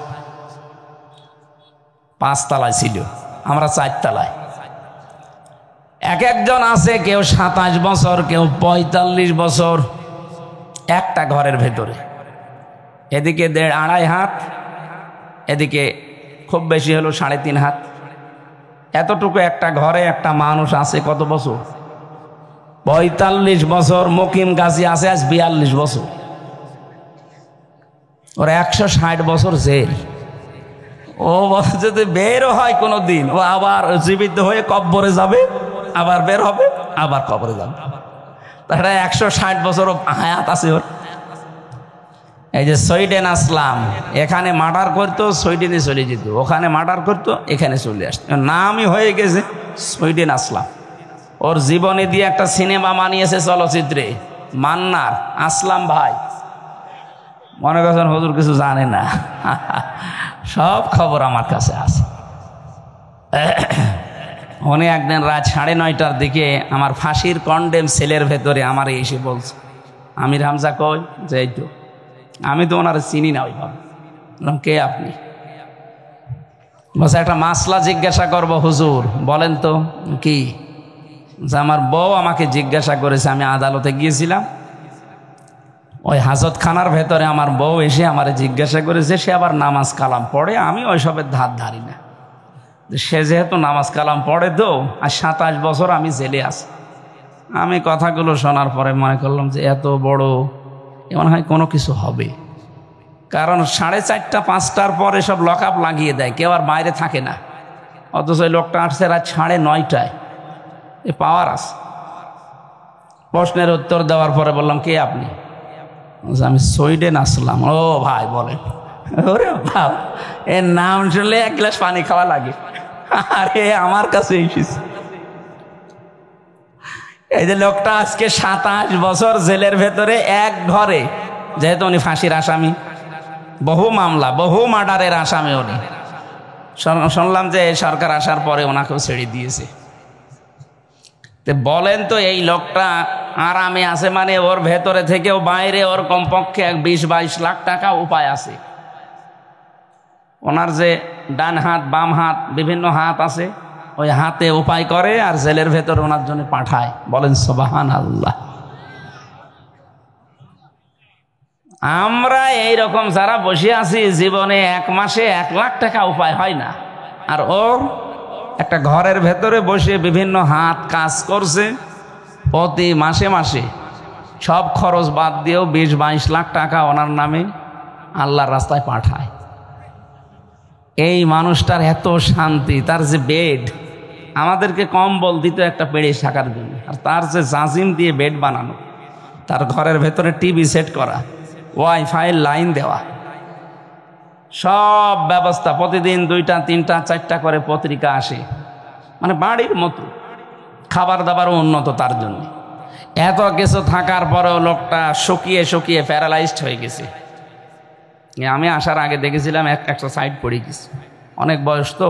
5 তলায় ছিল, আমরা 4 তলায়। এক একজন আছে, কেউ 27 বছর, কেউ 45 বছর একটা ঘরের ভেতরে। এদিকে 1.5-2.5 হাত, এদিকে খুব বেশি হলো 3.5 হাত। এতটুকু একটা ঘরে একটা মানুষ আছে কত বছর? 45 বছর। মুকিম গাজী আছে আজ 42 বছর। ওর 160 বছর জেল। ও যদি বেরও হয় কোনো দিন, ও আবার জীবিত হয়ে কবরে যাবে, আবার বের হবে, আবার কবরে যাবে। তাহলে 160 বছর হায়াত আছে ওর। এই যে সুইডেন আসলাম, এখানে মার্ডার করতো, সুইডেনে চলে যেত, ওখানে মার্ডার করতো, এখানে চলে আসতো। নামই হয়ে গেছে সুইডেন আসলাম। ওর জীবনে দিয়ে একটা সিনেমা বানিয়েছে চলচ্চিত্রে, মান্নার আসলাম ভাই। মনে করছেন হুজুর কিছু জানে না? সব খবর আমার কাছে আছে। উনি একদিন রাত 9:30টার দিকে আমার ফাঁসির কন্ডেম সেলের ভেতরে আমার এসে বলছে, আমির হামজা কই? যে এই তো। আমি তো ওনার চিনি না ওইভাবে। বললাম কে আপনি? বলছে একটা মাসলা জিজ্ঞাসা করবো হুজুর। বলেন তো কি? যে আমার বউ আমাকে জিজ্ঞাসা করেছে, আমি আদালতে গিয়েছিলাম, ওই হাজতখানার ভেতরে আমার বউ এসে আমার জিজ্ঞাসা করেছে, সে আবার নামাজ কালাম পড়ে, আমি ওইসবের ধার ধারি না। সে যেহেতু নামাজ কালাম পড়ে তো, আর 27 বছর আমি জেলে আছি। আমি কথাগুলো শোনার পরে মনে করলাম যে এত বড় মনে হয় কোনো কিছু হবে, কারণ 4:30 5টার পরে সব লক আপ লাগিয়ে দেয়, কেউ আর বাইরে থাকে না। অথচ ওই লোকটা আসছে রাত 9:30টায়। এ পাওয়ার আছে। প্রশ্নের উত্তর দেওয়ার পরে বললাম কে আপনি? আমি সুইডেন আসলাম। ও ভাই বলেন? ওরে বাবা, এর নাম শুনলে 1 গ্লাস পানি খাওয়া লাগে। আরে আমার কাছে এসেছে। এই যে লোকটা আজকে 27 বছর জেলের ভেতরে এক ঘরে, যেহেতু উনি ফাঁসির আসামি, বহু মামলা, বহু মার্ডারের আসামি উনি। শুনলাম যে সরকার আসার পরে ওনাকেও ছেড়ে দিয়েছে। তো বলেন তো, এই লোকটা আরামে আছে মানে ওর ভেতরে থেকেও বাইরে ওর কমপক্ষে 20-22 লাখ টাকা উপায় আছে। ওনার যে ডান হাত, বাম হাত, বিভিন্ন হাত আছে, ওই হাতে উপায় করে আর জেলের ভেতরে ওনার জন্য পাঠায়। বলেন সুবহানাল্লাহ। আমরা এইরকম যারা বসে আছি, জীবনে 1 মাসে 1 লাখ টাকা উপায় হয় না, আর ওর একটা ঘরের ভেতরে বসে বিভিন্ন হাত কাজ করছে, প্রতি মাসে মাসে সব খরচ বাদ দিয়েও 20-22 লাখ টাকা ওনার নামে আল্লাহর রাস্তায় পাঠায়। এই মানুষটার এত শান্তি, তার যে বেড, আমাদেরকে কম্বল দিত একটা পেড়ে থাকার জন্য, আর তার যে জাজিম দিয়ে বেড বানানো, তার ঘরের ভেতরে টিভি সেট করা, ওয়াইফাই লাইন দেওয়া, সব ব্যবস্থা। প্রতিদিন 2টা 3টা 4টা করে পত্রিকা আসে, মানে বাড়ির মতো। খাবার দাবারও উন্নত তার জন্য। এত কিছু থাকার পরেও লোকটা শুকিয়ে শুকিয়ে প্যারালাইজড হয়ে গেছে। আমি আসার আগে দেখেছিলাম 100 পড়ে গেছে, অনেক বয়স তো।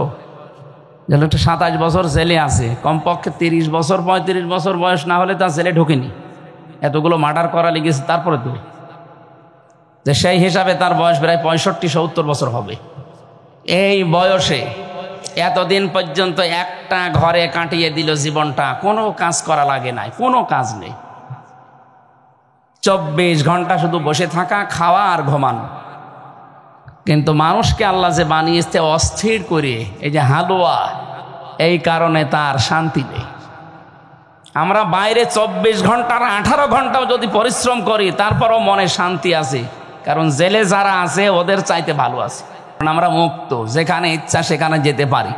যে লোকটা 27 বছর জেলে আছে, কমপক্ষে 30 বছর 35 বছর বয়স না হলে তার জেলে ঢোকেনি। এতগুলো মার্ডার করা লেগেছে, তারপরে তো যে সেই হিসাবে তার বয়স প্রায় 65-70 বছর হবে। এই বয়সে এতদিন পর্যন্ত একটা ঘরে কাটিয়ে দিল জীবনটা, কোনো কাজ করা লাগে নাই, কোনো কাজ নেই। 24 ঘন্টা শুধু বসে থাকা, খাওয়া আর ঘুমানো। কিন্তু মানুষকে আল্লাহ যে বানিয়েছে অস্থির করে, এই যে হালুয়া, এই কারণে তার শান্তি নেই। আমরা বাইরে 24 ঘন্টার 18 ঘন্টাও যদি পরিশ্রম করি, তারপরও মনে শান্তি আছে, কারণ জেলে যারা আছে ওদের চাইতে ভালো আছে। কারণ আমরা মুক্ত, যেখানে ইচ্ছা সেখানে যেতে পারি।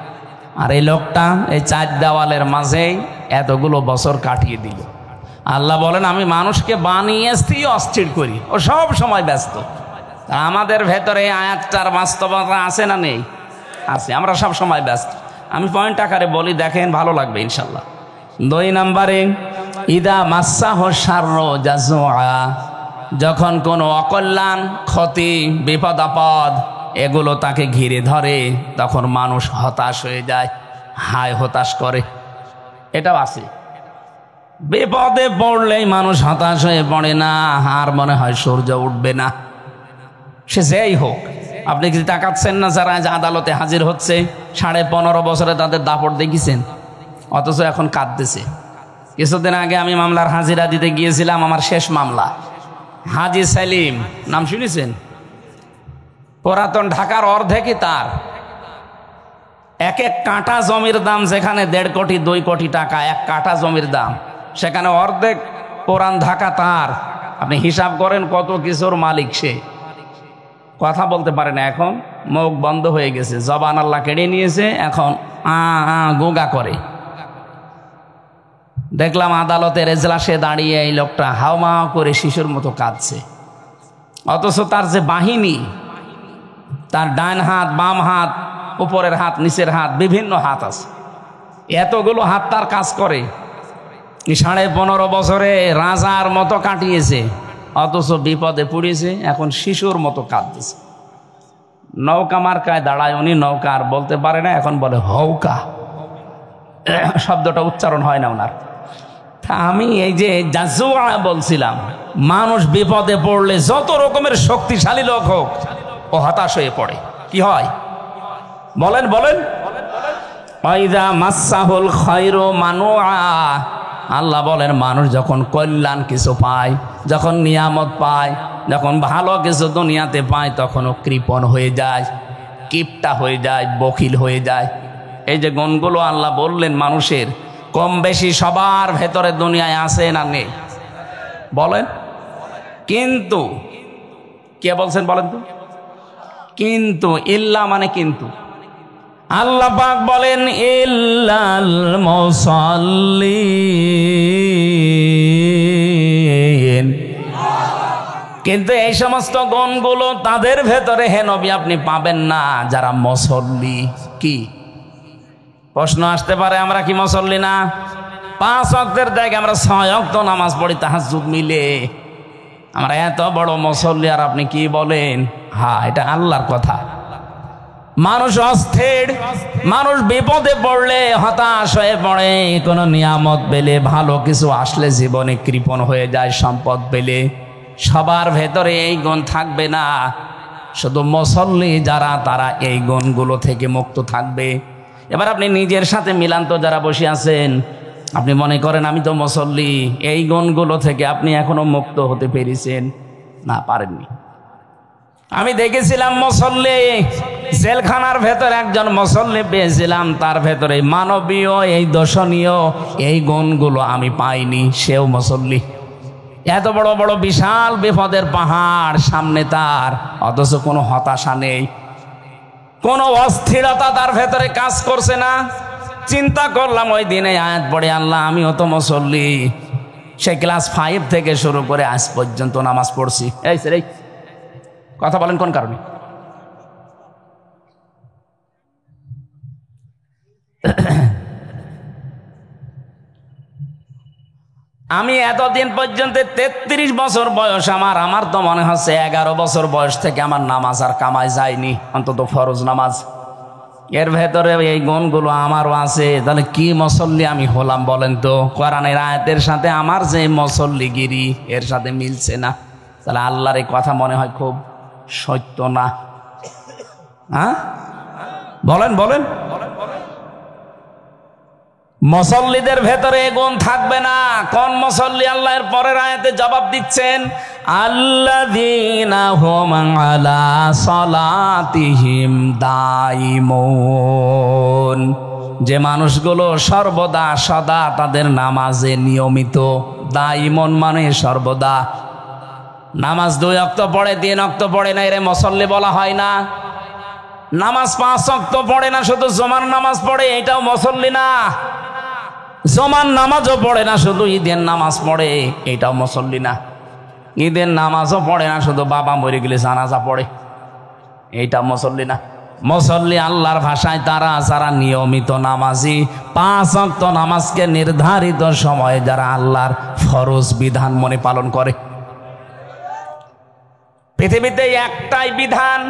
আর এই লোকটা এই 4 দেওয়ালের মাঝেই এতগুলো বছর কাটিয়ে দিল। আল্লাহ বলেন, আমি মানুষকে বানিয়েছি অস্থির করি, ও সব সময় ব্যস্ত। আমাদের ভেতরে আয়াতটার বাস্তবতা আছে না নেই? আছে, আমরা সব সময় ব্যস্ত। আমি পয়েন্ট আকারে বলি, দেখেন, ভালো লাগবে ইনশাল্লাহ। 2 নম্বরে, ইদা মাসাহ শাররু জাজুআ, যখন কোনো অকল্যাণ, ক্ষতি, বিপদ আপদ এগুলো তাকে ঘিরে ধরে, তখন মানুষ হতাশ হয়ে যায়, হায় হতাশ করে। এটাও আছে। বিপদে পড়লেই মানুষ হতাশ হয়ে পড়ে না, আর মনে হয় সূর্য উঠবে না। সে যেই হোক, আপনি কি তাকাচ্ছেন না যারা আদালতে হাজির হচ্ছে, 15.5 বছরে তাদের দাপট দেখেছেন, অথচ এখন কাঁদতেছে। কিছুদিন আগে আমি মামলার হাজিরা দিতে গিয়েছিলাম, আমার শেষ মামলা। হাজি সেলিম নাম শুনেছেন? পুরাতন ঢাকার অর্ধেকই তার। এক কাঠা জমির দাম যেখানে 1.5 কোটি 2 কোটি টাকা এক কাঠা জমির দাম, সেখানে অর্ধেক পুরান ঢাকা তার। আপনি হিসাব করেন কত কিছুর মালিক সে। কথা বলতে পারে না, এখন মুখ বন্ধ হয়ে গেছে, জবান আল্লাহ কেড়ে নিয়েছে, এখন গোগা করে। দেখলাম আদালতের এজলাসে দাঁড়িয়ে এই লোকটা হাওমা করে শিশুর মতো কাঁদছে, অথচ তার যে বাহিনী, তার ডান হাত, বাম হাত, উপরের হাত, নিচের হাত, বিভিন্ন হাত আছে, এতগুলো হাত তার কাজ করে। 15.5 বছরে রাজার মতো কাটিয়েছে, অথচ বিপদে পড়েছে, এখন শিশুর মতো কাঁদতেছে। নৌকা মার্কায় দাঁড়ায় উনি, নৌকা আর বলতে পারে না, এখন বলে হৌকা, শব্দটা উচ্চারণ হয় না ওনার। আমি এই যে জাজুআ বলছিলাম, মানুষ বিপদে পড়লে যত রকমের শক্তিশালী লোক হোক, ও হতাশ হয়ে পড়ে। কি হয় বলেন বলেন? ওয়াইদা মাসাহুল খায়রু মানুআ, আল্লাহ বলেন মানুষ যখন কল্যাণ কিছু পায়, যখন নিয়ামত পায়, যখন ভালো কিছু দুনিয়াতে পায়, তখন ও কৃপণ হয়ে যায়, কিপটা হয়ে যায়, বখিল হয়ে যায়। এই যে গুণগুলো আল্লাহ বললেন মানুষের, কম বেশি সবার ভেতরে দুনিয়ায় আছে না নেই? বলেন। কিন্তু কে বলছেন বলেন তো? কিন্তু, ইল্লা মানে কিন্তু। আল্লাহ পাক বলেন ইল্লাল মুসাল্লিন, কিন্তু এই সমস্ত গুণগুলো তাদের ভেতরে হে নবী আপনি পাবেন না যারা মুসল্লি। কি প্রশ্ন আসতে পারে, আমরা কি মুসল্লি না? 5 ওয়াক্তের জায়গায় আমরা 6 ওয়াক্ত নামাজ পড়ি তাহাজ্জুদ মিলে, আমরা এত বড় মুসল্লি, আর আপনি কি বলেন? হ্যাঁ, এটা আল্লাহর কথা। মানুষ অস্থির, মানুষ বিপদে পড়লে হতাশ হয়ে পড়ে, কোনো নিয়ামত পেলে, ভালো কিছু আসলে জীবনে কৃপণ হয়ে যায়। সম্পদ পেলে সবার ভেতরে এই গুণ থাকবে না, শুধু মুসল্লি যারা তারা এই গুণগুলো থেকে মুক্ত থাকবে। এবার আপনি নিজের সাথে মিলান তো, যারা বসে আছেন, আপনি মনে করেন আমি তো মুসল্লি, এই গুণগুলো থেকে আপনি এখনো মুক্ত হতে পেরেছেন না? পারেননি। আমি দেখেছিলাম মুসল্লি জেলখানার ভেতরে একজন মুসল্লি পেয়েছিলাম, তার ভেতরে মানবীয় এই দর্শনীয় এই গুণগুলো আমি পাইনি। সেও মুসল্লি, এত বড় বড় বিশাল বিপদের পাহাড় সামনে তার, অথচ কোনো হতাশা নেই, কোনো অস্থিরতা তার ভেতরে কাজ করছে না। চিন্তা করলাম ওই দিনে আয়াত পড়ে, আল্লাহ আমিও তো মুসল্লি, সে ক্লাস 5 থেকে শুরু করে আজ পর্যন্ত নামাজ পড়ছি। এই স্যার, এই কথা বলেন কোন কারণে? আমি এতদিন পর্যন্ত 33 বছর বয়স আমার তো মনে হচ্ছে 11 বছর বয়স থেকে আমার নামাজ আর কামায় যায়নি, অন্তত ফরজ নামাজ। এর ভেতরে এই গুণগুলো আমারও আছে, তাহলে কি মুসল্লি আমি হলাম বলেন তো? কোরআনের আয়াতের সাথে আমার যে মুসল্লিগিরি এর সাথে মিলছে না, তাহলে আল্লাহর এই কথা মনে হয় খুব সত্য না? হ্যাঁ বলেন বলেন। মুসল্লিদের ভেতরে এ গুণ থাকবে না। কোন মুসল্লি? আল্লাহর পরের আয়াতে জবাব দিচ্ছেন, আল্লাযীনা হুম আলা সালাতিহিম দাইমুন, যে মানুষগুলো সর্বদা সদা তাদের নামাজে নিয়মিত। দাইমুন মানে সর্বদা। নামাজ 2 ওয়াক্ত পড়ে, 3 ওয়াক্ত পড়ে না, এরে মুসল্লি বলা হয় না। নামাজ 5 ওয়াক্ত পড়ে না, শুধু জুমার নামাজ পড়ে, এটাও মুসল্লি না। জুমার নামাজও পড়ে না, শুধু ঈদের নামাজ পড়ে, এটাও মুসল্লি না। ঈদের নামাজও পড়ে না, শুধু বাবা মরে গেলে জানাজা পড়ে, এইটা মুসল্লি না। মুসল্লি আল্লাহর ভাষায় তারা যারা নিয়মিত নামাজি, 5 ওয়াক্ত নামাজকে নির্ধারিত সময়ে যারা আল্লাহর ফরজ বিধান মনে পালন করে। পৃথিবীতে একটাই বিধান,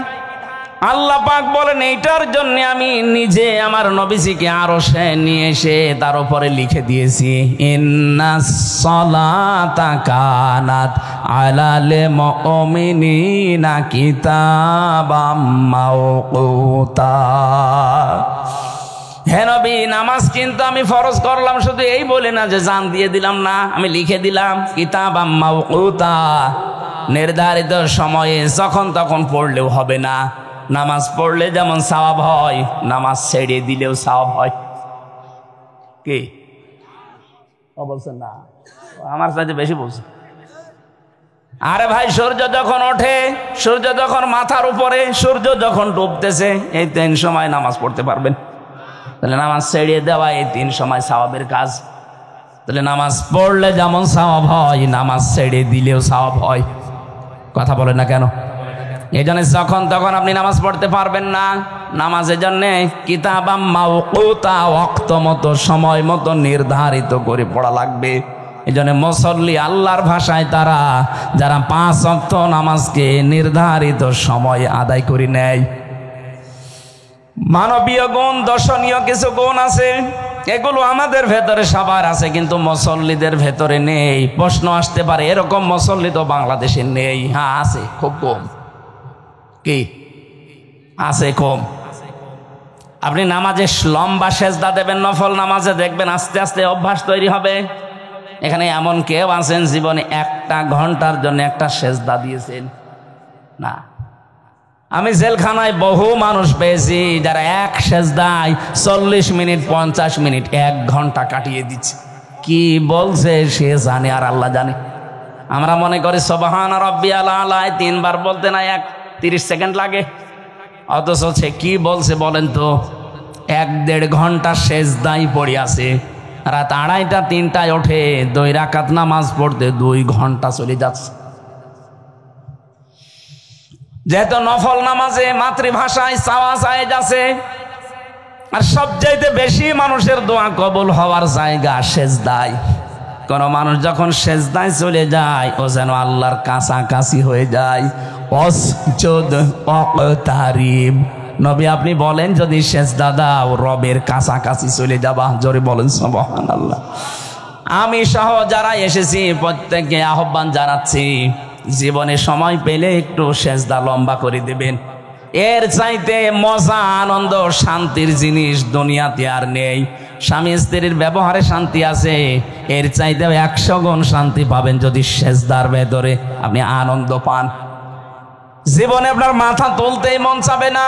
আল্লাহ পাক বলেন এইটার জন্য আমি নিজে আমার নবীজিকে আরশে নিয়ে এসে তার উপরে লিখে দিয়েছি, ইন্নাস সালাতা কানাত আলাল মুমিনিনা কিতাবাম মাওকুতা। হে নবী, নামাজ কিন্তু আমি ফরজ করলাম শুধু এই বলে না যে জান দিয়ে দিলাম, না, আমি লিখে দিলাম কিতাবাম মাওকুতা, নির্ধারিত সময়ে যখন তখন পড়লেও হবে না। নামাজ পড়লে যেমন সওয়াব হয়, নামাজ ছেড়ে দিলেও সওয়াব হয়। কি বলছেন না? আমার সাথে বেশি বলছে। আরে ভাই, সূর্য যখন ওঠে, সূর্য যখন মাথার উপরে, সূর্য যখন ডুবতেছে, এই 3 সময় নামাজ পড়তে পারবেন। তাহলে নামাজ ছেড়ে দেওয়া এই 3 সময় সওয়াবের কাজ। তাহলে নামাজ পড়লে যেমন সওয়াব হয়, নামাজ ছেড়ে দিলেও সওয়াব হয়। কথা বলেন না কেন? এই জন্য যখন তখন আপনি নামাজ পড়তে পারবেন না। নামাজের জন্য কিতাবাম মাওকুতা, ওয়াক্ত মতো, সময় মতো নির্ধারিত করে পড়া লাগবে। এই জন্য মুসল্লি আল্লাহর ভাষায় তারা যারা 5 ওয়াক্ত নামাজকে নির্ধারিত সময় আদায় করে নেয়। মানবীয় গুণ, দর্শনীয় কিছু গুণ আছে, এগুলো আমাদের ভেতরে সবার আছে, কিন্তু মুসল্লিদের ভেতরে নেই। প্রশ্ন আসতে পারে, এরকম মুসল্লি তো বাংলাদেশে নেই। হ্যাঁ আছে, খুব কম। কি আছে? কম। আপনি নামাজে লম্বা সেজদা দেবেন, নফল নামাজে দেখবেন আস্তে আস্তে অভ্যাস তৈরি হবে। এখানে এমন কেউ আছেন জীবনে 1 ঘন্টার জন্য একটা সেজদা দিয়েছেন? না। আমি জেলখানায় বহু মানুষ পেয়েছি যারা এক সেজদায় 40 মিনিট, 50 মিনিট, 1 ঘন্টা কাটিয়ে দিচ্ছে। কি বলছে সে জানে আর আল্লাহ জানে। আমরা মনে করি সুবহান রাব্বিয়াল আলা 3 বার বলতে না 30 সেকেন্ড লাগে, অথচ সে কি বলছে বলেন তো? 1-1.5 ঘন্টা সেজদায় পড়ে আছে। রাত 2:30টা 3টায় ওঠে 2 রাকাত নামাজ পড়তে 2 ঘন্টা চলে যাচ্ছে। যেহেতু নফল নামাজে মাতৃভাষায় চাওয়া জায়েজ আছে, আর সবচাইতে বেশি মানুষের দোয়া কবুল হওয়ার জায়গা সেজদায়। কোন মানুষ যখন সেজদায় চলে যায়, ও যেন আল্লাহর কাছাকাছি হয়ে যায়। ওয়াসজুদ ওয়াকতারিব, নবী আপনি বলেন যদি সেজদা দাও রবের কাছাকাছি চলে যাবা। জোরে বলেন সুবহানাল্লাহ। আমি সহ যারা এসেছি প্রত্যেককে আহ্বান জানাচ্ছি, জীবনে সময় পেলে একটু সেজদা লম্বা করে দেবেন। এর চাইতে মজা, আনন্দ, শান্তির জিনিস দুনিয়াতে আর নেই। স্বামী স্ত্রীর ব্যবহারে শান্তি আছে, এর চাইতে 100 গুণ শান্তি পাবেন যদি সেজদার ভেতরে আপনি আনন্দ পান। জীবনে আপনার মাথা তুলতেই মন চাবে না,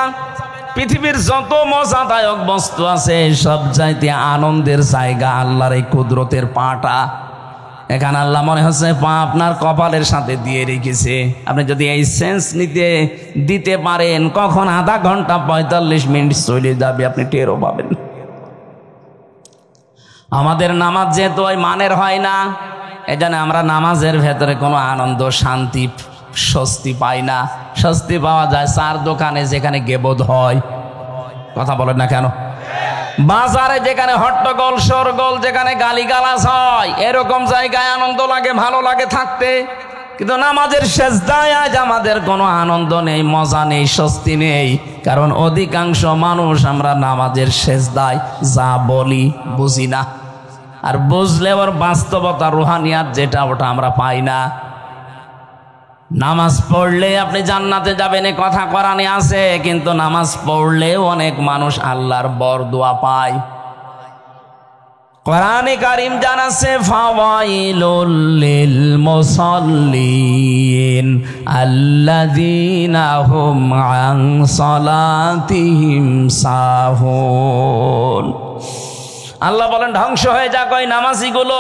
পৃথিবীর যত মজাদায়ক বস্তু আছে সব চাইতে আনন্দের জায়গা আল্লাহর এই কুদরতের পাটা। এখানে আল্লাহ মনে হচ্ছে পা আপনার কপালের সাথে দিয়ে রেখেছে। আপনি যদি এই সেন্স দিতে পারেন, কখন আধা ঘন্টা 45 মিনিট চলে যাবে আপনি টেরও পাবেন। আমাদের নামাজ যেহেতু ওই মানের হয় না, এজন্য আমরা নামাজের ভেতরে কোনো আনন্দ, শান্তি, স্বস্তি পাই না। স্বস্তি পাওয়া যায় চার দোকানে যেখানে গেবোধ হয়। কথা বলেন না কেন? বাজারে যেখানে হট্টগোল শোরগোল, যেখানে গালিগালাজ হয়, এরকম জায়গায় আনন্দ লাগে, ভালো লাগে থাকতে। কিন্তু নামাজের সেজদায় আজ আমাদের কোনো আনন্দ নেই, মজা নেই, স্বস্তি নেই। কারণ অধিকাংশ মানুষ আমরা নামাজের সেজদায় যা বলি বুঝি না, আর বুঝলে ওর বাস্তবতা, রুহানিয়াত যেটা, ওটা আমরা পাই না। নামাজ পড়লে আপনি জান্নাতে যাবেন এ কথা কোরআনে আছে, কিন্তু নামাজ পড়লেও অনেক মানুষ আল্লাহর বরদোয়া পায়। কোরআনে কারীম জানাচ্ছে ফাওয়াইলুল লিল মুসাল্লিন আল্লাযীনা হুম আন সালাতিহিম সাহুন। আল্লাহ বলেন ধ্বংস হয়ে যাক ওই নামাজিগুলো।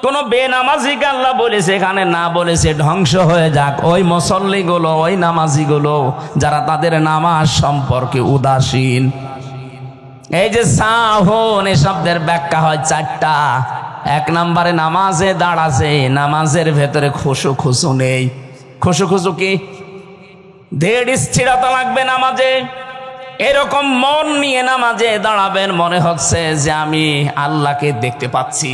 কোন বেনামাজিকে আল্লাহ বলেছে এখানে না, বলেছে ধ্বংস হয়ে যাক ওই মুসল্লিগুলো, ওই নামাজিগুলো যারা তাদের নামাজ সম্পর্কে উদাসীন। এই যে সাহুন, এই শব্দের ব্যাখ্যা হয় চারটা। এক নম্বরে নামাজে দাঁড়াছে, নামাজের ভেতরে খুশু খুশু নেই। খুশু খুশু কি? ধীর স্থিরতা লাগবে নামাজে। এরকম মন নিয়ে নামাজে দাঁড়াবেন, মনে হচ্ছে যে আমি আল্লাহকে দেখতে পাচ্ছি।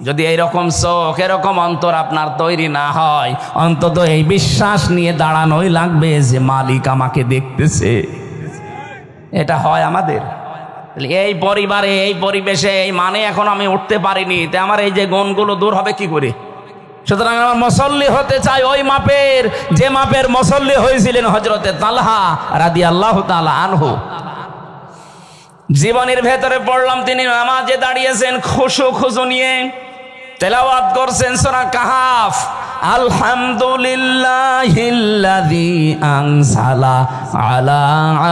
যদি এইরকম চোখ, এরকম অন্তর আপনার তৈরি না হয়, অন্তত এই বিশ্বাস নিয়ে দাঁড়ানোই লাগবে যে মালিক আমাকে দেখতেছে। এটা হয় আমাদের এই পরিবারে, এই পরিবেশে, এই মানে এখন আমি উঠতে পারিনি, তে আমার এই যে গুণগুলো দূর হবে কি করে? সুতরাং আমার মুসল্লি হতে চাই ওই মাপের, যে মাপের মুসল্লি হয়েছিলেন হযরতে তালহা রাদিয়াল্লাহু তাআলা আনহু। জীবনের ভেতরে পড়লাম তিনি নামাজে দাঁড়িয়েছেন খুশু খুশু নিয়ে, তেলাওয়াত করছেন সূরা কাহাফ। আলহামদুলিল্লাহিল্লাযী আনজালা আলা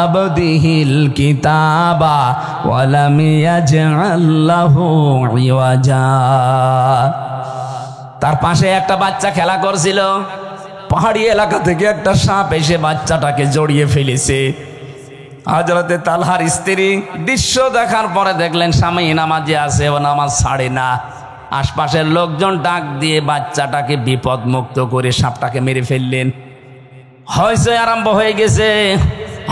আবদিহিল কিতাবা ওয়া লাম ইয়াজআল লাহু ইওয়াজা। তার পাশে একটা বাচ্চা খেলা করছিল। পাহাড়ি এলাকা থেকে একটা সাপ এসে বাচ্চাটাকে জড়িয়ে ফেলেছে। হযরতে তালহার স্ত্রী দৃশ্য দেখার পরে দেখলেন স্বামী নামাজে আছে, ও নামাজ ছাড়ে না। আশপাশের লোকজন ডাক দিয়ে বাচ্চাটাকে বিপদ মুক্ত করে সাপটাকে মেরে ফেললেন। হয়েছে আরম্ভ হয়ে গেছে।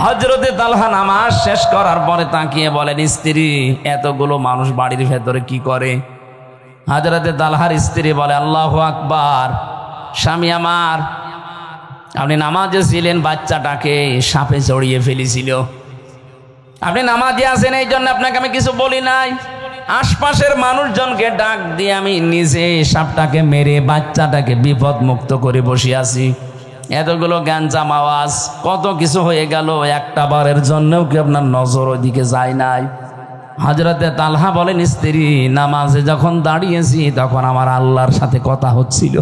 হযরতে তালহা নামাজ শেষ করার পরে তাকিয়ে বলেন, স্ত্রী এতগুলো মানুষ বাড়ির ভেতরে কি করে? হযরতে তালহার স্ত্রী বলে, আল্লাহু আকবার, স্বামী আমার, আপনি নামাজে ছিলেন, বাচ্চাটাকে সাপে জড়িয়ে ফেলেছিল। আপনি নামাজে আছেন, এই জন্য আপনাকে আমি কিছু বলি নাই। আশপাশের মানুষজনকে ডাক দিয়ে আমি নিজে সাপটাকে মেরে বাচ্চাটাকে বিপদ মুক্ত করে বসে আছি। এতগুলো গ্যাঞ্জাম আওয়াজ, কত কিছু হয়ে গেল, একটা বারের জন্যও কি আপনার নজর ওইদিকে যায় নাই? হযরতে তালহা বলেন, স্ত্রী নামাজে যখন দাঁড়িয়েছি তখন আমার আল্লাহর সাথে কথা হচ্ছিল।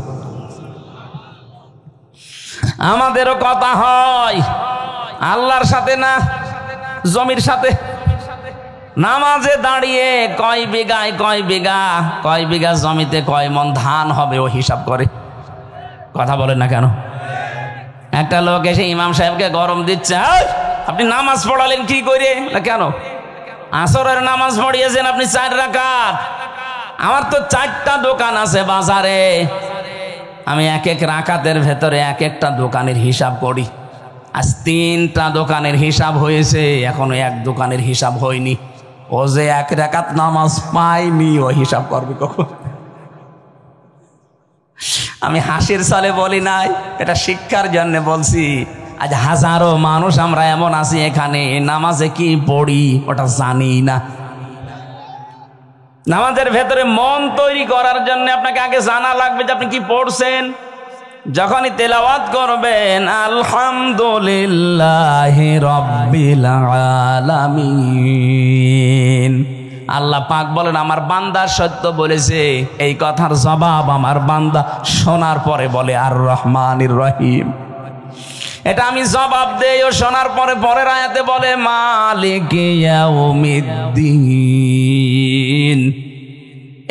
আমাদেরও কথা হয় আল্লাহর সাথে না, জমির সাথে। নামাজে দাঁড়িয়ে কয় বিঘায় কয় বিঘা জমিতে কয় মন ধান হবে ও হিসাব করে। কথা বলেন না কেন? একটা লোক এসে ইমাম সাহেবকে গরম দিচ্ছে, আপনি নামাজ পড়ালেন কি করে? কেন? আসরের নামাজ পড়িয়েছেন আপনি 4 রাকাত। আমার তো 4টা দোকান আছে বাজারে, আমি এক এক রাকাতের ভেতরে এক একটা দোকানের হিসাব করি। আজ 3টা দোকানের হিসাব হয়েছে, এখনো এক দোকানের হিসাব হয়নি। ও যে 1 রাকাত নামাজ পাইনি, ও হিসাব করবে কখন? আমি হাসির ছলে বলি নাই, এটা শিক্ষার জন্য বলছি। আজ হাজারো মানুষ আমরা এমন আছি এখানে, নামাজে কি পড়ি ওটা জানি না। নামাজের ভেতরে মন তৈরি করার জন্য আপনাকে আগে জানা লাগবে যে আপনি কি পড়ছেন। যখনই তেলাওয়াত করবেন আলহামদুলিল্লাহি রাব্বিল আলামিন, আল্লাহ পাক বলেন আমার বান্দা সত্য বলেছে, এই কথার জবাব আমার বান্দা শোনার পরে বলে আর রহমানির রহিম। এটা আমি জবাব দেই। ও শোনার পরে পরের আয়াতে বলে মালিক ইয়াউমিদ্দিন।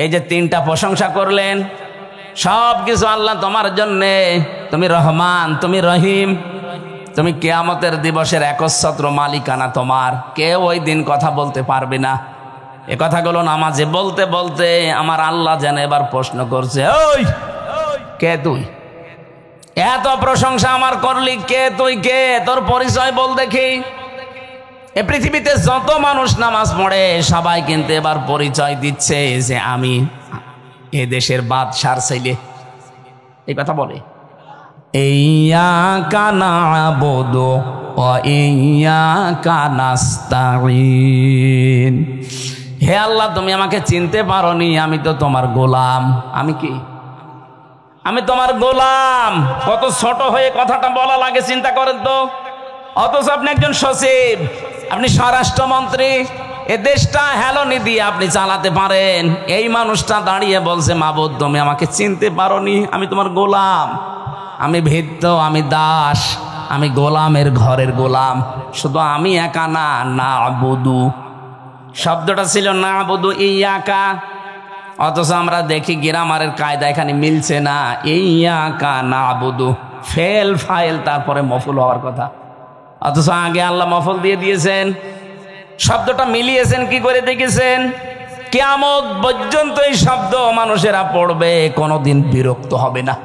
এই যে তিনটা প্রশংসা করলেন, সব কিছু আল্লাহ তোমার জন্যে। তুমি রহমান, তুমি রহিম, তুমি কিয়ামতের দিবসের একচ্ছত্র মালিকানা তোমার। কেউ ওই দিন কথা বলতে পারবে না। এ কথাগুলো নামাজে বলতে বলতে আমার আল্লাহ যেন এবার প্রশ্ন করছে, ওই কে তুই? এত প্রশংসা আমার করলি, কে তুই? কে তোর পরিচয় বল দেখি। এ পৃথিবীতে যত মানুষ নামাজ পড়ে সবাই কিন্তু এবার পরিচয় দিচ্ছে যে আমি এ দেশের বাদশার ছেলে। এই কথা বলে ইয়্যাকা না'বুদু ওয়া ইয়্যাকা নাস্তাঈন। হে আল্লাহ, তুমি আমাকে চিনতে পারোনি, আমি তো তোমার গোলাম। আমি কি? আমি তোমার গোলাম। কত ছোট হয়ে কথাটা বলা লাগে চিন্তা করেন তো। অথচ আপনি একজন সচিব, আপনি স্বরাষ্ট্রমন্ত্রী, এ দেশটা হেলনি দিয়ে আপনি চালাতে পারেন। এই মানুষটা দাঁড়িয়ে বলছে মাবুদ তুমি আমাকে চিনতে পারোনি, আমি তোমার গোলাম, আমি ভৃত্য, আমি দাস, আমি গোলামের ঘরের গোলাম। শুধু আমি একা না, না'বুদু শব্দটা ছিল না'বুদু ইয়্যাকা। অথচ আমরা দেখি গ্রামারের কায়দা এখানে মিলছে না। ইয়্যাকা না'বুদু ফেল ফাইল তারপরে মফুল হওয়ার কথা, অথচ আগে আল্লাহ মফুল দিয়ে দিয়েছেন। শব্দটা মিলিয়েছেন কি করে দেখেছেন? কিয়ামত পর্যন্ত এই শব্দ মানুষেরা পড়বে, কোনোদিন বিরক্ত হবে না।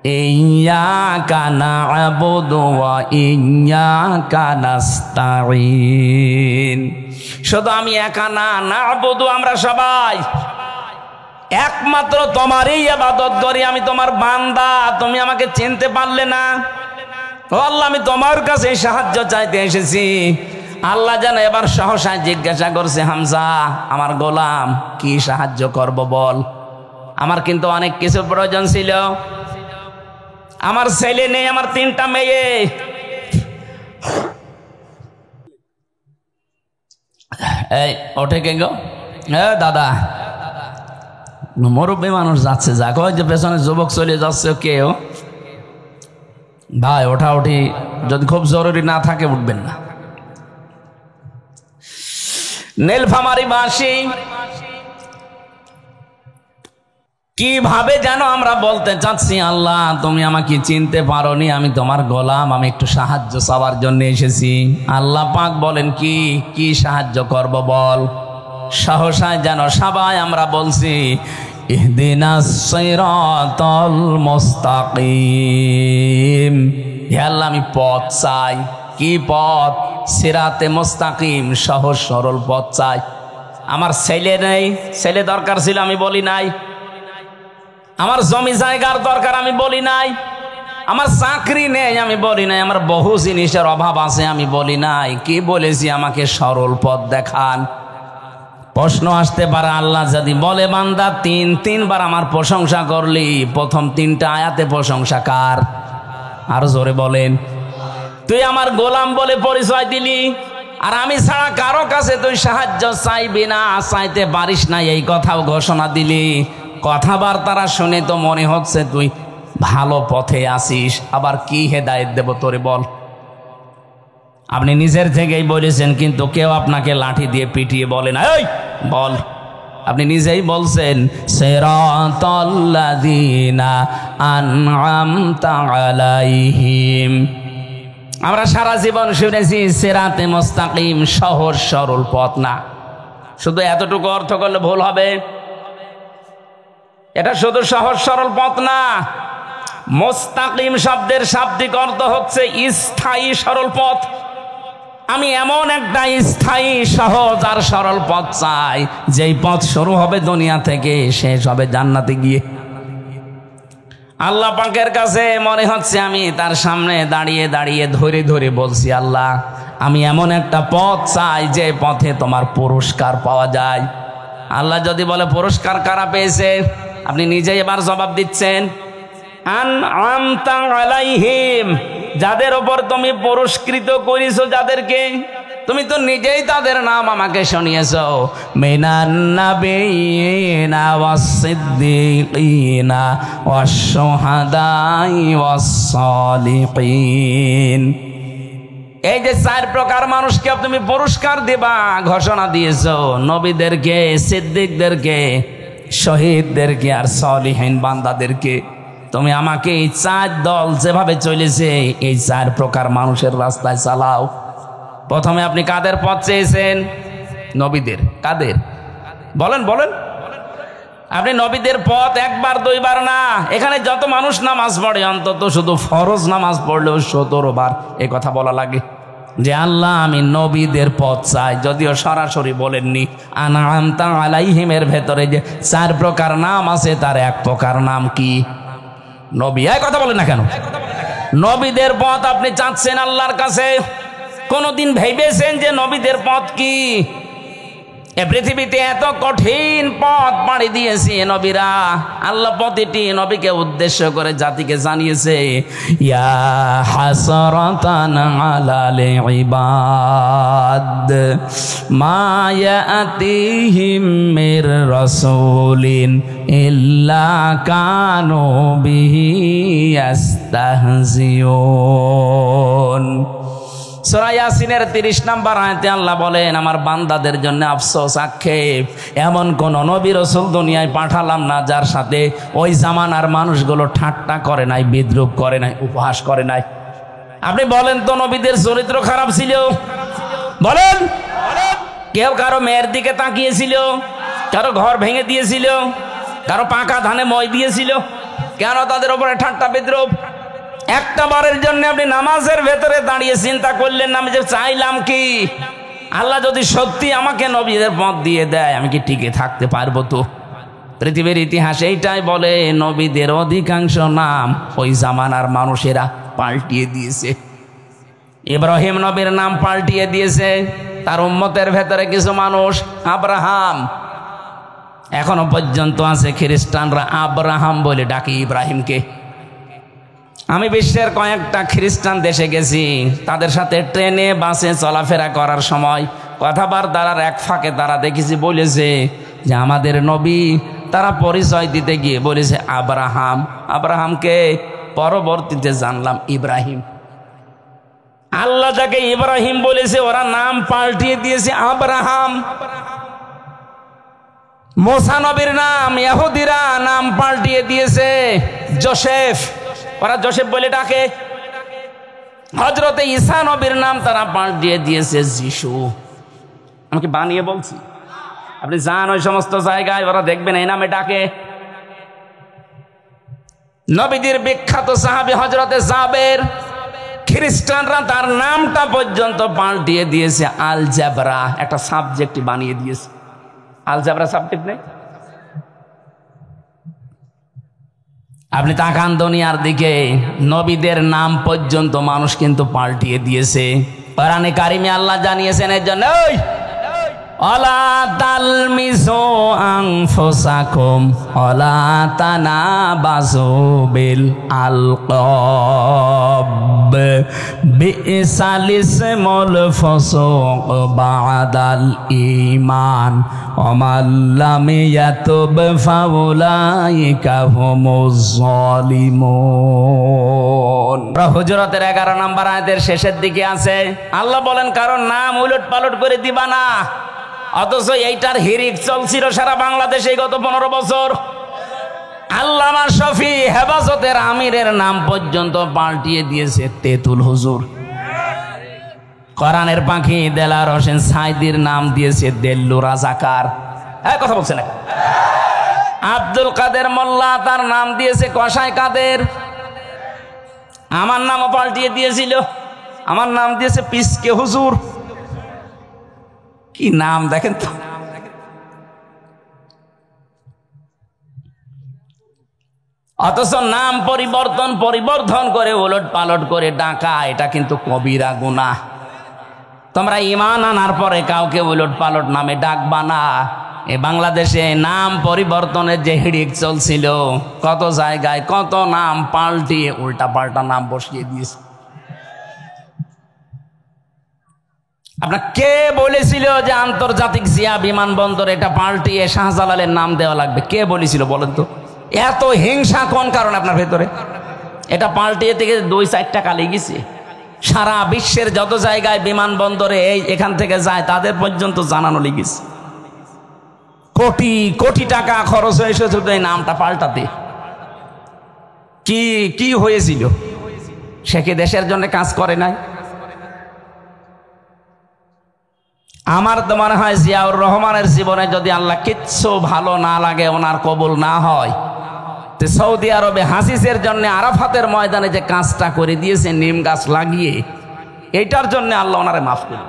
ইয়্যাকা না'বুদু ওয়া ইয়্যাকা নাস্তাঈন। শুধু আমি একা না, না'বুদু আমরা সবাই একমাত্র তোমারই ইবাদত করি। আমি তোমার বান্দা, তুমি আমাকে চিনতে পারলে না। ও আল্লাহ, আমি তোমার কাছে সাহায্য চাইতে এসেছি। আল্লাহ যেন এবার সহসা জিজ্ঞাসা করছে, হামজা আমার গোলাম, কি সাহায্য করব বল। আমার কিন্তু অনেক কিছু প্রয়োজন ছিল। আমার ছেলে নেই, আমার 3টা মেয়ে। এই ওঠে কে গো? দাদা, মুরব্বী মানুষ যাচ্ছে, যাক ওই যে পেছনে যুবক চলে যাচ্ছে, কেউ ভাই ওঠা উঠি যদি খুব জরুরি না থাকে উঠবেন না। নীলফামারী বাসী কিভাবে যেন আমরা বলতে চাচ্ছি, আল্লাহ তুমি আমাকে চিনতে পারোনি, আমি তোমার গোলাম, আমি একটু সাহায্য চাওয়ার জন্য এসেছি। আল্লাহ পাক বলেন কি কি সাহায্য করব বল। সহসায় যেন সবাই আমরা বলছি ইহদিনাস সিরাতাল মুস্তাকিম। হে আল্লাহ, আমি পথ চাই। কি পথ? সিরাতে মুস্তাকিম, সহজ সরল পথ চাই। আমার ছেলে নেই, ছেলে দরকার ছিল আমি বলি নাই। আমার জমি জায়গার দরকার আমি বলি নাই। আমার চাকরি নেই আমি বলি নাই। আমার বহু জিনিসের অভাব আছে আমি বলি নাই। কি বলেছি? আমাকে সরল পথ দেখান। প্রশ্ন আসতে পারে, আল্লাহ যদি বলে বান্দা তিনবার আমার প্রশংসা করলি, প্রথম 3টা আয়াতে প্রশংসা কার? আরো জোরে বলেন। তুই আমার গোলাম বলে পরিচয় দিলি, আর আমি ছাড়া কারো কাছে তুই সাহায্য চাইবি না, চাইতে পারিস না, এই কথাও ঘোষণা দিলি। কথাবার্তারা শুনে তো মনে হচ্ছে তুই ভালো পথে আসিস। আবার কি হেদায়েত দেব তোরে বল? আপনি নিজের থেকেই বলেছেন, কিন্তু কেউ আপনাকে লাঠি দিয়ে পিটিয়ে বলে না এই বল। আপনি নিজেই বলছেন সিরাতাল্লাযীনা আন'আমতা আলাইহিম। আমরা সারা জীবন শুনেছি সিরাতে মুস্তাকিম, সহজ সরল পথ না। শুধু এতটুকু অর্থ করলে ভুল হবে। এটা শুধু সহজ সরল পথ না। মুস্তাকিম শব্দের শাব্দিক অর্থ হচ্ছে স্থায়ী সরল পথ। আমি এমন একটা স্থায়ী সহজ আর সরল পথ চাই, যেই পথ শুরু হবে দুনিয়া থেকে, শেষ হবে জান্নাতে গিয়ে। আল্লাহ পাকের কাছে মনে হচ্ছে আমি তার সামনে দাঁড়িয়ে দাঁড়িয়ে ধরে ধরে বলছি, আল্লাহ আমি এমন একটা পথ চাই যে পথে তোমার পুরস্কার পাওয়া যায়। আল্লাহ যদি বলে পুরস্কার কারা পেয়েছে, আপনি নিজেই এবার জবাব দিচ্ছেন আন'আমতা আলাইহিম, যাদের ওপর তুমি পুরস্কৃত করেছো, যাদেরকে তুমি তো নিজেই তাদের নাম আমাকে শুনিয়েছো, মিনান নাবিয়িনা ওয়াস-সিদ্দীকিনা ওয়াশ-শুহাদাই ওয়াস-সালিহিন। এই যে 4 প্রকার মানুষকে তুমি পুরস্কার দিবা ঘোষণা দিয়েছো, নবীদেরকে, সিদ্দিকদেরকে, শহীদদেরকে আর সলিহীন বান্দাদেরকে। তুমি আমাকে এই 4 দল যেভাবে চলেছে এই 4 প্রকার মানুষের রাস্তায় চালাও। প্রথমে আপনি কাদের পথ চেয়েছেন? নবীদের। কাদের বলেন বলেন? আপনি নবীদের পথ একবার 2 বার না, এখানে যত মানুষ নামাজ পড়ে অন্তত শুধু ফরজ নামাজ পড়লেও 17 বার এ কথা বলা লাগে যে আল্লাহ আমি নবীদের পথ চাই। যদিও সরাসরি বলেননি। আনআমতা আলাইহিমের ভেতরে যে 4 প্রকার নাম আছে তার 1 প্রকার নাম কি? নবী। এই কথা বলেন না কেন? নবীদের পথ আপনি চাচ্ছেন আল্লাহর কাছে। কোনদিন ভেবেছেন যে নবীদের পথ কি? এ পৃথিবীতে এত কঠিন পথ পাড়ি দিয়েছে নবীরা। আল্লাহ প্রতিটি নবীকে উদ্দেশ্য করে জাতিকে জানিয়েছে, ইয়া হাসরাতান আলাল ইবাদ মা ইয়াতিহিম মির রাসূলিন ইল্লা কানু বিহি ইস্তাহজিউন। সূরা ইয়াসিনের 30 নম্বর আয়াতে আল্লাহ বলেন, আমার বান্দাদের জন্য আফসোস, আক্ষেপ, এমন কোন নবী রাসূল দুনিয়ায় পাঠালাম না যার সাথে ওই জামানার মানুষগুলো ঠাট্টা করে নাই, বিদ্রূপ করে নাই, উপহাস করে নাই। আপনি বলেন তো নবীদের চরিত্র খারাপ ছিল? বলেন। কেউ কারো মেয়ের দিকে তাকিয়েছিল? কারো ঘর ভেঙে দিয়েছিল? কারো পাকা ধানে মই দিয়েছিল? কেন তাদের উপরে ঠাট্টা বিদ্রূপ? একটা বারের জন্য আপনি নামাজের ভেতরে দাঁড়িয়ে চিন্তা করলেন না আমি যে চাইলাম কি? আল্লাহ যদি সত্যি আমাকে নবীদের পথ দিয়ে দেয় আমি কি টিকে থাকতে পারবো? তো পৃথিবীর ইতিহাস এইটাই বলে, নবীদের অধিকাংশ নাম ওই জামানার মানুষেরা পাল্টিয়ে দিয়েছে। ইব্রাহিম নবীর নাম পাল্টিয়ে দিয়েছে, তার উম্মতের ভেতরে কিছু মানুষ আব্রাহাম, এখনো পর্যন্ত আছে খ্রিস্টানরা আব্রাহাম বলে ডাকে ইব্রাহিমকে। আমি বিশ্বের কয়েকটা খ্রিস্টান দেশে গেছি, তাদের সাথে ট্রেনে বাসে চলাফেরা করার সময় কথাবার্তার 1 ফাঁকে তারা দেখেছি বলেছে যে আমাদের নবী, তারা পরিচয় দিতে গিয়ে বলেছে আব্রাহাম। আব্রাহামকে পরবর্তীতে জানলাম ইব্রাহিম। আল্লাহ যাকে ইব্রাহিম বলেছে ওরা নাম পাল্টিয়ে দিয়েছে আব্রাহাম। মুসা নবীর নাম ইহুদিরা নাম পাল্টিয়ে দিয়েছে জোসেফ, ওরা জোসেফ বলে ডাকে। হযরতে ঈসা নবীর নাম তারা পাল্টিয়ে দিয়েছে যিশু। আমাকে বানিয়ে বলছি, আপনি যান ওই সমস্ত জায়গায়, ওরা দেখবেন এই নামে ডাকে। নবীদের বিখ্যাত সাহাবী হযরতে জাবের, খ্রিস্টানরা তার নামটা পর্যন্ত পাল্টিয়ে দিয়েছে আলজাবরা, একটা সাবজেক্ট বানিয়ে দিয়েছে। আলজাবরা সাবজেক্ট নেই? আপনি তাকান দুনিয়ার দিকে, নবীদের নাম পর্যন্ত মানুষ কিন্তু পাল্টিয়ে দিয়েছে। কোরআনে কারিমে আল্লাহ জানিয়েছেন এর জন্য, ওয়ালা তালমিজু আনফুসাকুম ওয়ালা তানাবাজু বিল আলকাব বিইসাল ইসমুল ফুসুক বাদাল ঈমান ওয়া মান লাম ইয়াতুব ফাউলাইকা হুমুজ জালিমুন। হুজুরাতের 11 নম্বর আয়াতের শেষের দিকে আছে, আল্লাহ বলেন কারণ নাম উলট পালট করে দিবা না। অথচ এইটার হিরিক চলছিল সারা বাংলাদেশে গত 15 বছর। আল্লামা শফি হেফাজতের আমিরের নাম পর্যন্ত পাল্টিয়ে দিয়েছে তেতুল হুজুর। কোরআনের পাখি দেলার হোসেন সাইদির নাম দিয়েছে দেল্লু রাজাকার। হ্যাঁ, কথা বলছে না? আব্দুল কাদের মোল্লা তার নাম দিয়েছে কসাই কাদের। আমার নামও পাল্টিয়ে দিয়েছিল, আমার নাম দিয়েছে পিসকে হুজুর। কি নাম দেখেন তো। অথচ নাম পরিবর্তন করে উলট পালট করে ডাকা, এটা কিন্তু কবিরা গুনাহ। তোমরা ঈমান আনার পরে কাউকে উলট পালট নামে ডাকবা না। এ বাংলাদেশে নাম পরিবর্তনের যে হিড়িক চলছিল, কত জায়গায় কত নাম পাল্টিয়ে উল্টা পাল্টা নাম বসিয়ে দিয়েছে। আপনার কে বলেছিল যে আন্তর্জাতিক জিয়া বিমানবন্দর এটা পাল্টিয়ে শাহজালালের নাম দেওয়া লাগবে? কে বলেছিল বলেন তো? এত হিংসা কোন কারণে আপনার ভেতরে? এটা পাল্টিয়ে থেকে 2-4টা কালি গেছে। সারা বিশ্বের যত জায়গায় বিমানবন্দরে এখান থেকে যায় তাদের পর্যন্ত জানানো লেগেছে। কোটি কোটি টাকা খরচ হয়েছে শুধু এই নামটা পাল্টাতে। কি কি হয়েছিল? সে কি দেশের জন্য কাজ করে নাই? আমার তো মনে হয় জিয়াউর রহমানের জীবনে যদি আল্লাহ কিচ্ছু ভালো না লাগে, ওনার কবুল না হয়, তো সৌদি আরবে হাসিসের জন্য আরাফাতের ময়দানে যে কাজটা করে দিয়েছে নিম গাছ লাগিয়ে, এইটার জন্য আল্লাহ ওনারে মাফ করে।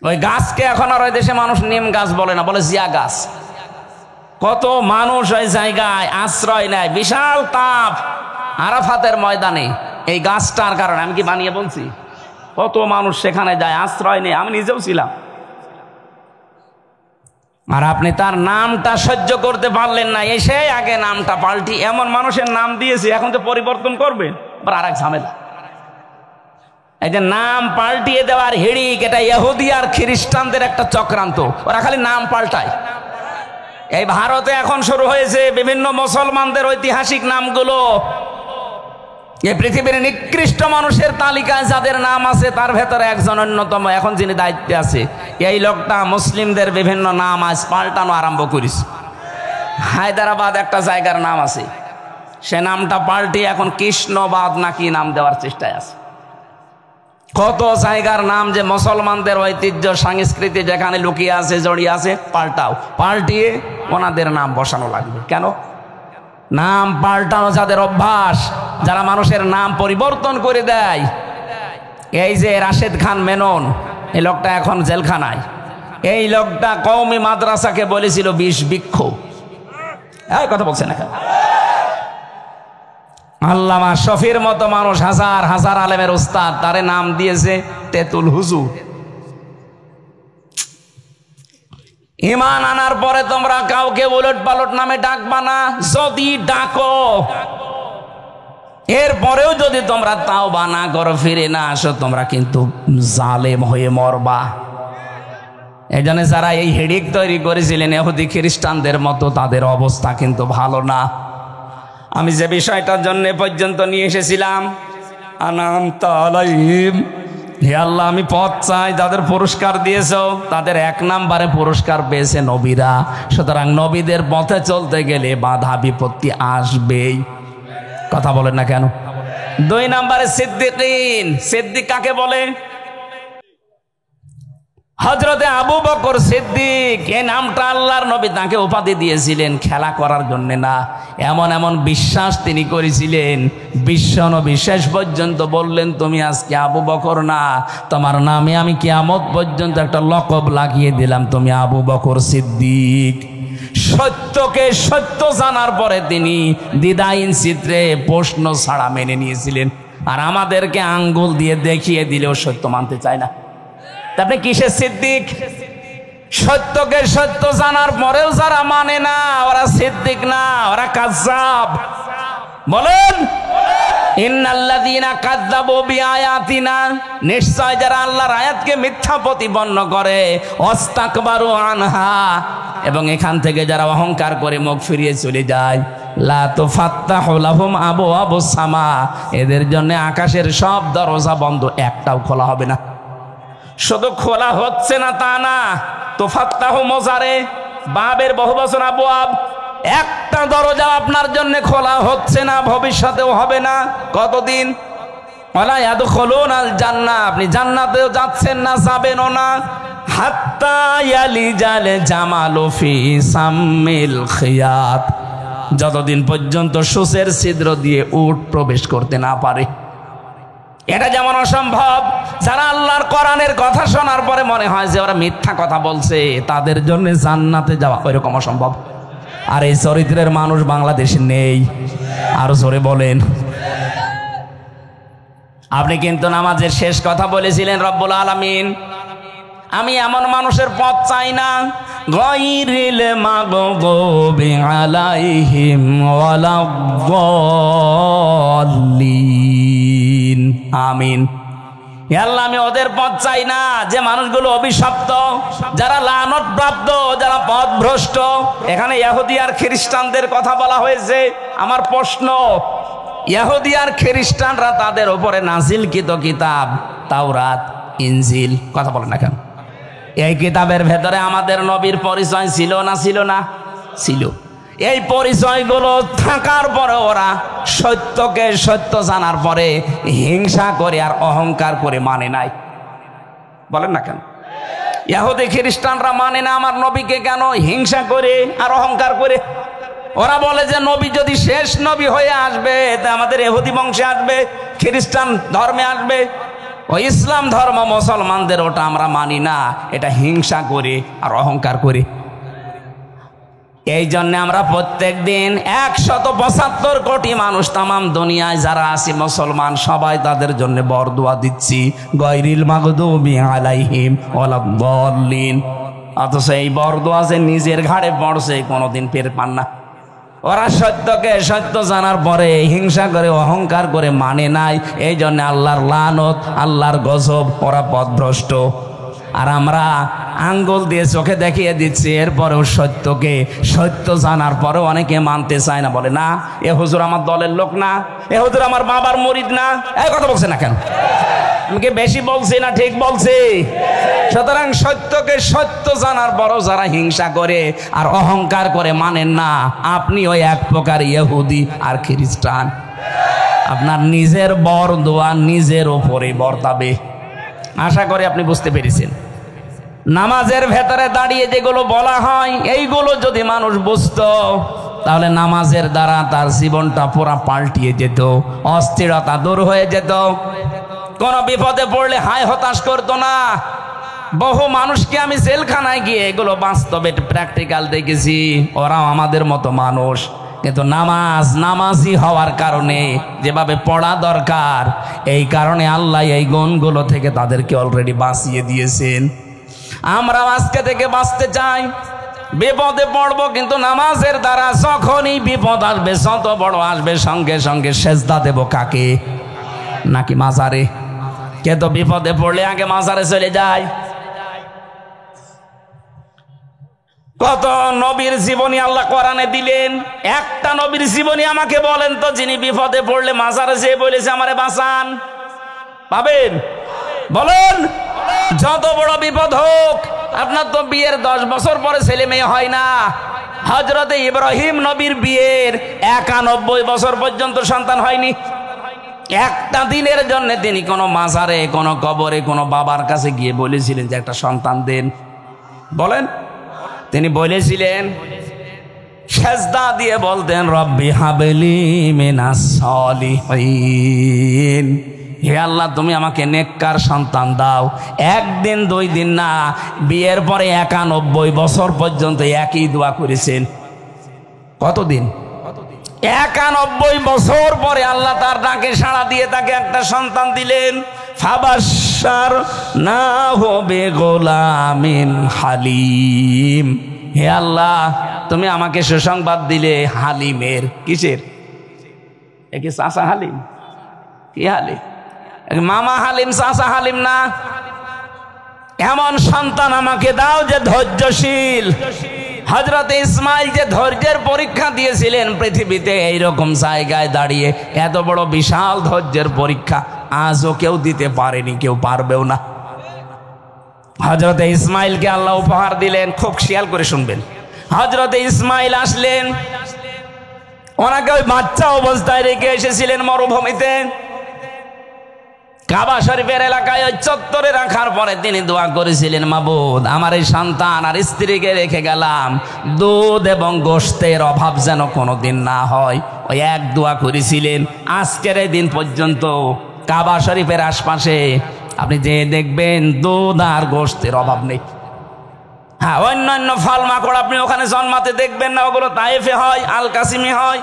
ওই গাছকে এখন আর ওই দেশে মানুষ নিম গাছ বলে না, বলে জিয়া গাছ। কত মানুষ ওই জায়গায় আশ্রয় নেয়, বিশাল তাপ আরাফাতের ময়দানে এই গাছটার কারণে। আমি কি বানিয়ে বলছি? কত মানুষ সেখানে যায়, আশ্রয় নেয়। আমি নিজেও ছিলাম। আর আপনি তার নামটা সহ্য করতে পারলেন না, এসে আগে নামটা পাল্টি এমন মানুষের নাম দিয়েছে, এখন তো পরিবর্তন করবে, আবার আর এক ঝামেলা। এই যে নাম পাল্টিয়ে দেওয়ার হিড়িক, এটা ইহুদি আর খ্রিস্টানদের একটা চক্রান্ত। ওরা খালি নাম পাল্টায়। এই ভারতে এখন শুরু হয়েছে বিভিন্ন মুসলমানদের ঐতিহাসিক নামগুলো। এই পৃথিবীর নিকৃষ্ট মানুষের তালিকায় যাদের নাম আছে তার ভেতরে একজন অন্যতম, এখন যিনি দায়িত্বে আছে। এই লোকটা মুসলিমদের বিভিন্ন নাম আজ পাল্টানো আরম্ভ করেছে। হায়দ্রাবাদ একটা জায়গার নাম আছে, সে নামটা পাল্টিয়ে এখন কৃষ্ণবাদ নাকি নাম দেওয়ার চেষ্টায় আছে। কত জায়গার নাম যে মুসলমানদের ঐতিহ্য সংস্কৃতি যেখানে লুকিয়ে আছে, জড়িয়ে আছে, পাল্টিয়ে ওনাদের নাম বসানো লাগবে। কেন? নাম পাল্টানো যাদের অভ্যাস, যারা মানুষের নাম পরিবর্তন করে দেয়। এই যে রাশেদ খান মেনন, এই লোকটা এখন জেলখানায়। এই লোকটা কওমি মাদ্রাসাকে বলেছিল 20 বৃক্ষ। এই কথা বলছে না? আল্লামা শফির মতো মানুষ, হাজার হাজার আলেমের উস্তাদ, তারে নাম দিয়েছে তেতুল হুজুর। ঈমান আনার পরে তোমরা কাউকে উলট পালট নামে ডাকবা না। যদি ডাকো, এরপরেও যদি তোমরা তাওবা না করো, ফিরে না আসো, তোমরা কিন্তু জালেম হয়ে মরবা। এই জন্য যারা এই হেডিক তৈরি করেছিলেন ইহুদি খ্রিস্টানদের মতো, তাদের অবস্থা কিন্তু ভালো না। আমি যে বিষয়টার জন্য পর্যন্ত নিয়ে এসেছিলাম, আনামতা আলাইহিম, হে আল্লাহ আমি পথ চাই, যাদের পুরস্কার দিয়েছো তাদের 1 নম্বরে পুরস্কার পেয়েছে নবীরা। সুতরাং নবীদের পথে চলতে গেলে বাধা বিপত্তি আসবেই। কথা বলেন না কেন? 2 নম্বরে সিদ্দিকিন। সিদ্দিক কাকে বলে? হযরতে আবু বকর সিদ্দিক। এই নামটা আল্লাহর নবী তাকে উপাধি দিয়েছিলেন খেলা করার জন্য না, এমন এমন বিশ্বাস তিনি করেছিলেন। বিশ্বনবী শেষ পর্যন্ত বললেন, তুমি আজকে আবু বকর না, তোমার নামে আমি কিয়ামত পর্যন্ত একটা লকব লাগিয়ে দিলাম, তুমি আবু বকর সিদ্দিক। সত্যকে সত্য জানার পরে তিনি দ্বিধাহীন চিত্রে প্রশ্ন ছাড়া মেনে নিয়েছিলেন। আর আমাদেরকে আঙ্গুল দিয়ে দেখিয়ে দিলেও সত্য মানতে চায় না। আপনি কিসের সিদ্দিক? সত্যকে সত্য জানার পরেও যারা মানে না, ওরা সিদ্দিক না, ওরা কাযযাব। বলেন, ইন্নাল্লাযীনা কাযযাবু বিআয়াতিনা, নিশ্চয় যারা আল্লাহর আয়াতকে মিথ্যা প্রতিপন্ন করে, ওয়াস্তাকবারু আনহা, এবং এখান থেকে যারা অহংকার করে মুখ ফিরিয়ে চলে যায়, লা তুফাত্তাহু লাহুম আবওয়াবুস সামা, এদের জন্য আকাশের সব দরজা বন্ধ, একটাও খোলা হবে না। শুধু খোলা হচ্ছে না তা না, তুফাত্তাহু মোজারে, বাবের বহুবচন আবওয়াব, একটা দরজা আপনার জন্য খোলা হচ্ছে না, ভবিষ্যতেও হবে না। কতদিন? ওয়ালা ইয়াদখুলুনাল জান্নাহ, আপনি জান্নাতেও যাচ্ছেন না, যাবেনও না। হাত্তা ইয়ালিজাল জামালু ফি সাম্মিল খিয়াত, যতদিন পর্যন্ত সূচের ছিদ্র দিয়ে উট প্রবেশ করতে না পারে। এটা যেমন অসম্ভব, যারা আল্লাহর কোরআনের কথা শোনার পরে মনে হয় যে ওরা মিথ্যা কথা বলছে, তাদের জন্য জান্নাতে যাওয়া ওইরকম অসম্ভব। আর এই চরিত্রের মানুষ বাংলাদেশে নেই। আরো জোরে বলেন। আপনি কিন্তু নামাজের শেষ কথা বলেছিলেন, রব্বুল আলামিন আমি এমন মানুষের পথ চাই না, গায়রিল মাগদুবি আলাইহিম ওয়ালাদ-দাল্লিন। আমিন। হে আল্লাহ, আমি ওদের পথ চাই না যে মানুষগুলো অভিশপ্ত, যারা লানত প্রাপ্ত, যারা পথভ্রষ্ট। এখানে ইহুদি আর খ্রিস্টানদের কথা বলা হয়েছে। আমার প্রশ্ন, ইহুদি আর খ্রিস্টানরা তাদের উপরে নাজিলকৃত কিতাব তাওরাত, ইনজিল, কথা বলেন না কেন? এই কিতাবের ভেতরে আমাদের নবীর পরিচয় ছিল না ছিল না? ছিল। এই পরিচয়গুলো থাকার পরে ওরা সত্যকে সত্য জানার পরে হিংসা করে আর অহংকার করে মানে নাই। বলেন না কেন? ইহুদি খ্রিস্টানরা মানে না আমার নবীকে, কেন? হিংসা করে আর অহংকার করে। ওরা বলে যে নবী যদি শেষ নবী হয়ে আসবে তা আমাদের ইহুদি বংশে আসবে, খ্রিস্টান ধর্মে আসবে। ও ইসলাম ধর্ম মুসলমানদের, ওটা আমরা মানি না। এটা হিংসা করে আর অহংকার করে। এই জন্য আমরা প্রত্যেক দিন 175 কোটি মানুষ তামাম দুনিয়ায় যারা আছি মুসলমান, সবাই তাদের জন্য বরদোয়া দিচ্ছি, গায়রিল মাগদুবি আলাইহিম ওয়ালাদ-দাল্লিন। অথচ এই বরদোয়া যে নিজের ঘাড়ে পড়ছে কোনোদিন পের পান না। ওরা সত্যকে সত্য জানার পরে হিংসা করে অহংকার করে মানে নাই। এই জন্য আল্লাহর লানত, আল্লাহর গজব, ওরা পথভ্রষ্ট। আর আমরা আঙ্গুল দিয়ে চোখে দেখিয়ে দিচ্ছি, এরপরেও সত্যকে সত্য জানার পরেও অনেকে মানতে চায় না। বলে না, এ হুজুর আমার দলের লোক না, এ হুজুর আমার বাবার মুরিদ না। এই কথা বলছে না কেন? আমি কি বেশি বলছি না ঠিক বলছি? সুতরাং সত্যকে সত্য জানার পরও যারা হিংসা করে আর অহংকার করে মানেন না, আপনি ওই এক প্রকার ইহুদি আর খ্রিস্টান। আপনার নিজের বরদোয়া নিজের ওপরে বর্তাবে। আশা করি আপনি বুঝতে পেরেছেন। নামাজের ভেতরে দাঁড়িয়ে যেগুলো বলা হয়, এইগুলো যদি মানুষ বুঝতো তাহলে নামাজের দ্বারা তার জীবনটা পুরা পাল্টিয়ে যেত, অস্থিরতা দূর হয়ে যেত, কোনো বিপদে পড়লে হায় হতাশ করতো না। বহু মানুষকে আমি জেলখানায় গিয়ে এগুলো বাস্তবে প্র্যাকটিক্যাল দেখেছি। ওরাও আমাদের মতো মানুষ, কিন্তু নামাজি হওয়ার কারণে, যেভাবে পড়া দরকার, এই কারণে আল্লাহ এই গুণগুলো থেকে তাদেরকে অলরেডি বাঁচিয়ে দিয়েছেন। আমরা আজকে থেকে বাঁচতে চাই। বিপদে পড়বো, কিন্তু নামাজের দ্বারা যখনই বিপদ আসবে, যত বড় আসবে, সঙ্গে সঙ্গে সেজদা দেব কাকে? নাকি মাজারে? কে তো বিপদে পড়লে আগে মাজারে চলে যায়। কত নবীর জীবনী আল্লাহ কোরআনে দিলেন। একটা নবীর জীবনী আমাকে বলেন তো, যিনি বিপদে পড়লে মাজারে যেয়ে বলেছে আমারে বাঁচান? পাবেন? বলেন। যত বড় বিপদ হোক, আপনার তো বিয়ের 10 বছর পরে ছেলে মেয়ে হয় না। হযরতে ইব্রাহিম নবীর বিয়ের 91 বছর পর্যন্ত সন্তান হয়নি। একটা দিনের জন্য তিনি কোনো মাজারে, কোনো কবরে, কোনো বাবার কাছে গিয়ে বলেছিলেন যে একটা সন্তান দেন? বলেন। তিনি বলেছিলেন, সেজদা দিয়ে বলতেন, রব্বি হাবলি মিনাস সলিহিন, হে আল্লাহ তুমি আমাকে নেককার সন্তান দাও। একদিন 2 দিন না, বিয়ের পরে 91 বছর পর্যন্ত একই দোয়া করেছেন। কতদিন? 91 বছর পরে আল্লাহ তার ডাকে সাড়া দিয়ে তাকে একটা সন্তান দিলেন। ফাবাশশারনাহু বিগুলামিন হালিম, হে আল্লাহ তুমি আমাকে সুসংবাদ দিলে হালিমের। কিসের? একে চাচা হালিম? কি হালিম? মামা হালিম, চাচা হালিম না। এমন সন্তান আমাকে দাও যে ধৈর্যশীল। হযরতে ইসমাইল যে ধৈর্যের পরীক্ষা দিয়েছিলেন পৃথিবীতে, এইরকম জায়গায় দাঁড়িয়ে এত বড় বিশাল ধৈর্যের পরীক্ষা আজও কেউ দিতে পারেনি, কেউ পারবেও না। হযরতে ইসমাইলকে আল্লাহ উপহার দিলেন। খুব খেয়াল করে শুনবেন। হযরতে ইসমাইল আসলেন, ওনাকে ওই বাচ্চা অবস্থায় রেখে এসেছিলেন মরুভূমিতে। কাবা শরীফের এলাকায় ওই চত্বরে রাখার পরে তিনি দোয়া করেছিলেন, মাবুদ আমার এই সন্তান আর স্ত্রীকে রেখে গেলাম, দুধ এবং গোশতের অভাব যেন কোনোদিন না হয়। ওই এক দোয়া করেছিলেন। আজকের এই দিন পর্যন্ত কাবা শরীফের আশপাশে আপনি যে দেখবেন দুধ আর গোশতের অভাব নেই। হ্যাঁ, অন্যান্য ফল মাকড় আপনি ওখানে জন্মাতে দেখবেন না, ওগুলো তায়েফে হয়, আল কাসিমে হয়।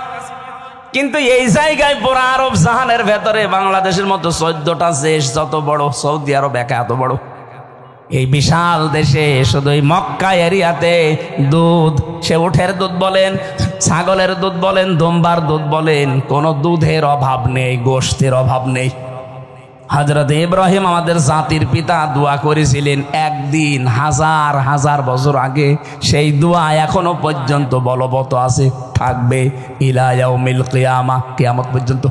কিন্তু এই জায়গায় পুরো আরব জাহানের ভেতরে বাংলাদেশের মতো 14টা দেশ যত বড়, সৌদি আরব একা এত বড়, এই বিশাল দেশে শুধু এই মক্কা এরিয়াতে দুধ, সে উটের দুধ বলেন, ছাগলের দুধ বলেন, দুম্বার দুধ বলেন, কোনো দুধের অভাব নেই, গোশতের অভাব নেই। হযরত ইব্রাহিম আমাদের জাতির পিতা দোয়া করেছিলেন একদিন হাজার হাজার বছর আগে, সেই দোয়া এখনো পর্যন্ত বলবৎ আছে, থাকবে ইলা ইয়াউমিল কিয়ামা, কিয়ামত পর্যন্ত।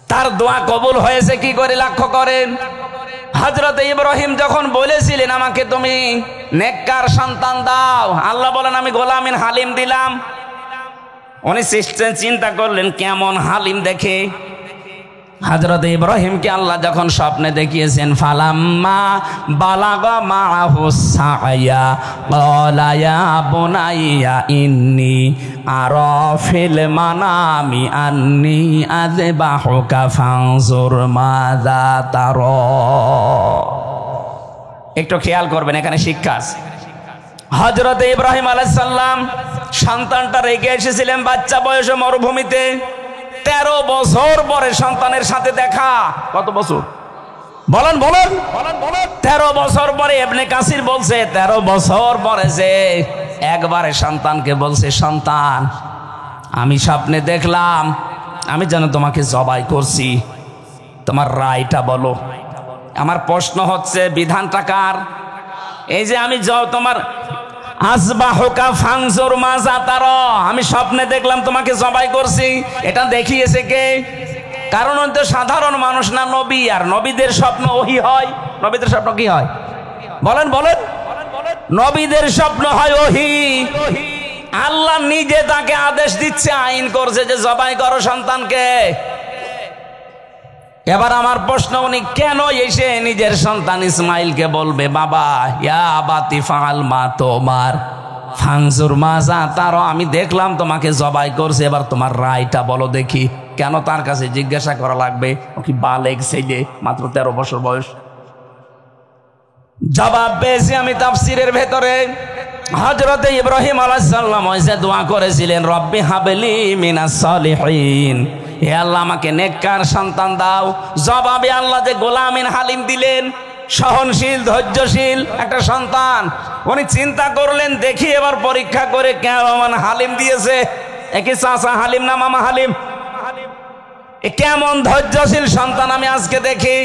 তার দোয়া কবুল হয়েছে কি করে লক্ষ্য করেন। হযরত ইব্রাহিম যখন বলেছিলেন আমাকে তুমি নেককার সন্তান দাও, আল্লাহ বলেন আমি গোলামিন হালিম দিলাম। উনি চিন্তা করলেন কেমন হালিম দেখে। হযরত ইব্রাহিমকে আল্লাহ যখন স্বপ্নে দেখিয়েছেন, ফালাম্মা বালাগা মাআহু সায়া ক্বালা ইয়া বুনাইয়া ইন্নী আরা ফিল মানামি আন্নী আযবাহুকা ফানজুর মাযা তারা। একটু খেয়াল করবেন, এখানে শিক্ষা আছে। হযরত ইব্রাহিম আলাইহিস সালাম সন্তানটা রেখে এসেছিলেন বাচ্চা বয়সে মরুভূমিতে। 13 বছর পরে সন্তানের সাথে দেখা। কত বছর বলেন বলেন? 13 বছর পরে ইবনে কাসির বলছে 13 বছর পরে যে একবারে সন্তানকে বলছে, সন্তান আমি স্বপ্নে দেখলাম আমি যেন তোমাকে জবাই করছি, তোমার রায়টা বলো। আমার প্রশ্ন হচ্ছে বিধানটা কার? এই যে আমি তোমার আসবাহুকা ফানজুর মাযা তারা, আমি স্বপ্নে দেখলাম তোমাকে জবাই করছি, এটা দেখিয়েছে কে? কারণ ওই তো সাধারণ মানুষ না, নবী, আর নবীদের স্বপ্ন ওহী হয়। নবীদের স্বপ্ন কি হয় বলেন বলেন? নবীদের স্বপ্ন হয় ওহী। আল্লাহ নিজে তাকে আদেশ দিচ্ছে, আইন করছে যে জবাই করো সন্তানকে। এবার আমার প্রশ্ন, উনি কেন এসে নিজের সন্তান ইসমাইলকে বলবে বাবা ইয়া আবাতি ফাআল মা তুমার ফানজুর মাযা তারা, আমি দেখলাম তোমাকে জবাই করছে, এবার তোমার রায়টা বলো দেখি। কেন তার কাছে জিজ্ঞাসা করা লাগবে? ও কি বালেগ ছেলে, মাত্র 13 বছর বয়স। জবাব পেয়েছি আমি তাফসীরের ভেতরে। হযরত ইব্রাহিম আলাইহিস সালাম ওইসে দোয়া করেছিলেন, রব্বি হাবলি মিনাস সালিহিন, হে আল্লাহ আমাকে নেককার সন্তান দাও। জবাবে আল্লাহ যে গোলামিন হালিম দিলেন, সহনশীল ধৈর্যশীল একটা সন্তান। উনি চিন্তা করলেন দেখি এবার পরীক্ষা করে কেমন হালিম দিয়েছে। একই চাচা হালিম না মামা হালিম? কেমন ধৈর্যশীল সন্তান আমি আজকে দেখি।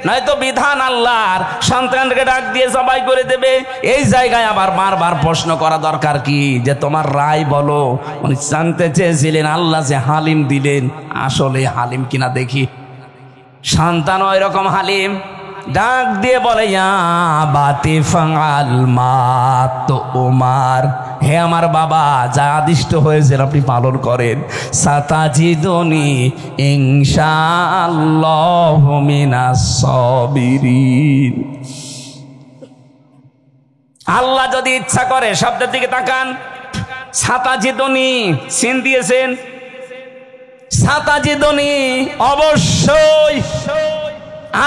নয়তো বিধান আল্লাহর, সন্তানকে ডাক দিয়ে জবাই করে দেবে। এই জায়গায় আবার বারবার প্রশ্ন করা দরকার কি, যে তোমার রায় বলো। উনি জানতে চেয়েছিলেন আল্লাহ যে হালিম দিলেন আসলে হালিম কিনা দেখি। সন্তান ওই রকম হালিম, ডাক দিয়ে বলে ইয়া বাতি ফাআল মা তুমার, হে আমার বাবা যা আদিষ্ট হয়েছে আপনি পালন করেন। সাতাজিদুনি ইনশাআল্লাহু মিনাস সাবিরিন। আল্লাহ যদি ইচ্ছা করে, শব্দের দিকে তাকান, সাতাজিদুনি সিন দিয়েছেন, সাতাজিদুনি অবশ্যই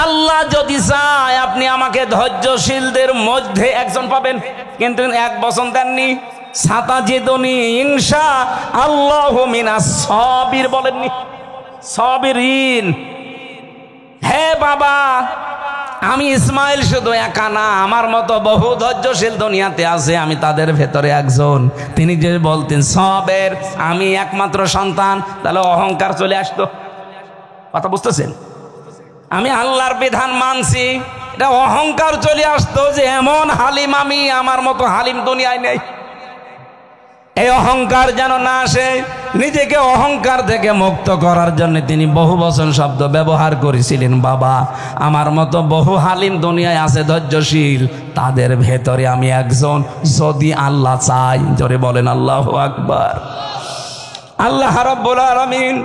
আল্লাহ যদি চায় আপনি আমাকে ধৈর্যশীলদের মধ্যে একজন পাবেন, কিন্তু এক বচন দেননি। সাতাজিদুনি ইনশাআল্লাহু মিনাস সাবির বলেননি, সাবিরিন। হে বাবা আমি ইসমাইল শুধু একা না, আমার মতো বহু ধৈর্যশীল দুনিয়াতে আছে, আমি তাদের ভেতরে একজন। তিনি যে বলতেন সাবের, আমি একমাত্র সন্তান, তাহলে অহংকার চলে আসতো। কথা বুঝতেছেন? আমি আল্লাহর বিধান মানছি, এটা অহংকার চলে আসতো যে এমন হালিম আমি, আমার মতো হালিম দুনিয়ায় নেই। এই অহংকার যেন না আসে, নিজেকে অহংকার থেকে মুক্ত করার জন্য তিনি বহু বচন শব্দ ব্যবহার করেছিলেন। বাবা আমার মতো বহু হালিম দুনিয়ায় আছে ধৈর্যশীল, তাদের ভেতরে আমি একজন, যদি আল্লাহ চাই। জোরে বলেন আল্লাহু আকবার। আল্লাহ রাব্বুল আলামিন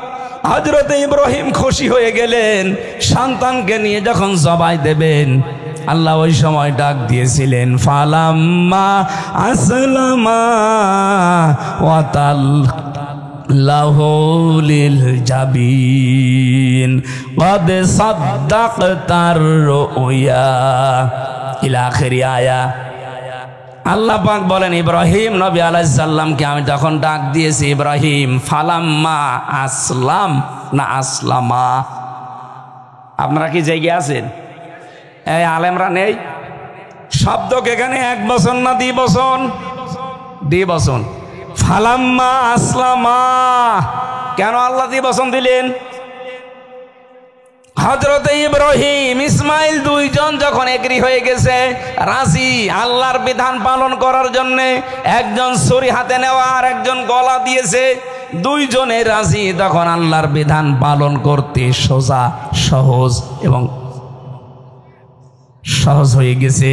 হযরত ইব্রাহিম খুশি হয়ে গেলেন, সন্তানকে নিয়ে যখন জবাই দেবেন। আল্লাহ ওই সময় ডাক দিয়েছিলেন ফালাম্মা আসলামা ওয়াতাল্লাহু লিল জাবিন ক্বাদ সাদ্দাকতার রুয়া ইলা আখির আয়া। আল্লাহ পাক বলেন ইব্রাহিম নবী আলাইহিস সালামকে আমি তখন ডাক দিয়েছি, ইব্রাহিম ফালাম্মা আসলাম না আসলামা? আপনারা কি জেগে আছেন? এই আলেমরা নেই? শব্দকে এখানে এক বচন না দ্বি বচন? দ্বি বচন। ফালাম্মা আসলামা, কেন আল্লাহ দ্বি বচন দিলেন? হযরত ইব্রাহিম ইসমাইল দুইজন যখন এগ্রি হয়ে গেছে, রাজি আল্লাহর বিধান পালন করার জন্য, একজন ছুরি হাতে নেওয়া আর একজন গলা দিয়েছে, দুইজনে রাজি, তখন আল্লাহর বিধান পালন করতে সোজা সহজ এবং সহজ হয়ে গেছে।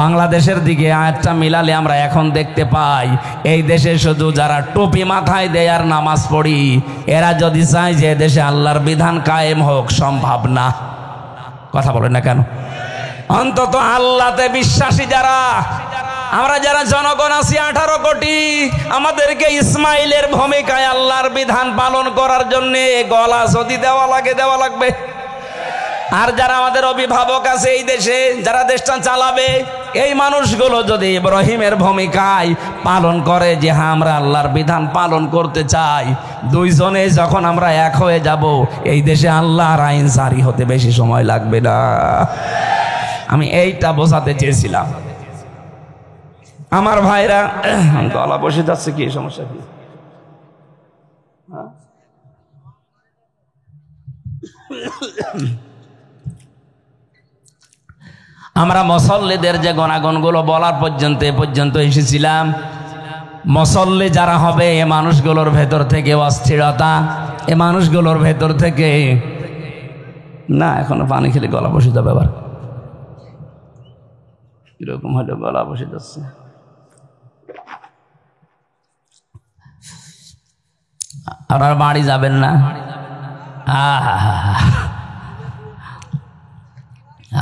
বাংলাদেশের দিকে আয়াতটা মিলালে আমরা এখন দেখতে পাই, এই দেশে শুধু যারা টুপি মাথায় দেয় আর নামাজ পড়ি, এরা যদি চায় যে দেশে আল্লাহর বিধান কায়েম হোক, সম্ভব না। কথা বলেন না কেন? অন্তত আল্লাহতে বিশ্বাসী যারা, আমরা যারা জনগণ আছি 18 কোটি, আমাদেরকে ইসমাইলের ভূমিকায় আল্লাহর বিধান পালন করার জন্য গলা যদি দেওয়া লাগে দেওয়া লাগবে। আর যারা আমাদের অভিভাবক আছে এই দেশে, যারা দেশটা চালাবে, এই মানুষগুলো যদি ইব্রাহিমের ভূমিকায় পালন করে যে হ্যাঁ আমরা আল্লাহর বিধান পালন করতে চাই, দুইজনে যখন আমরা এক হয়ে যাব, এই দেশে আল্লাহর আইন জারি হতে বেশি সময় লাগবে না। আমি এইটা বোঝাতে চেয়েছিলাম। আমার ভাইরা, গলা বসে যাচ্ছে, কি সমস্যা কি? আমরা মুসল্লিদের যে গুণাগুণগুলো বলার পর্যন্ত এসেছিলাম। মুসল্লি যারা হবে, এ মানুষগুলোর ভেতর থেকে অস্থিরতা, এ মানুষগুলোর ভেতর থেকে না, এখনো পানি খেলে গলা বসে যাবে। আবার কিরকম হলো, গলা বসে যাচ্ছে। আপনারা বাড়ি যাবেন না?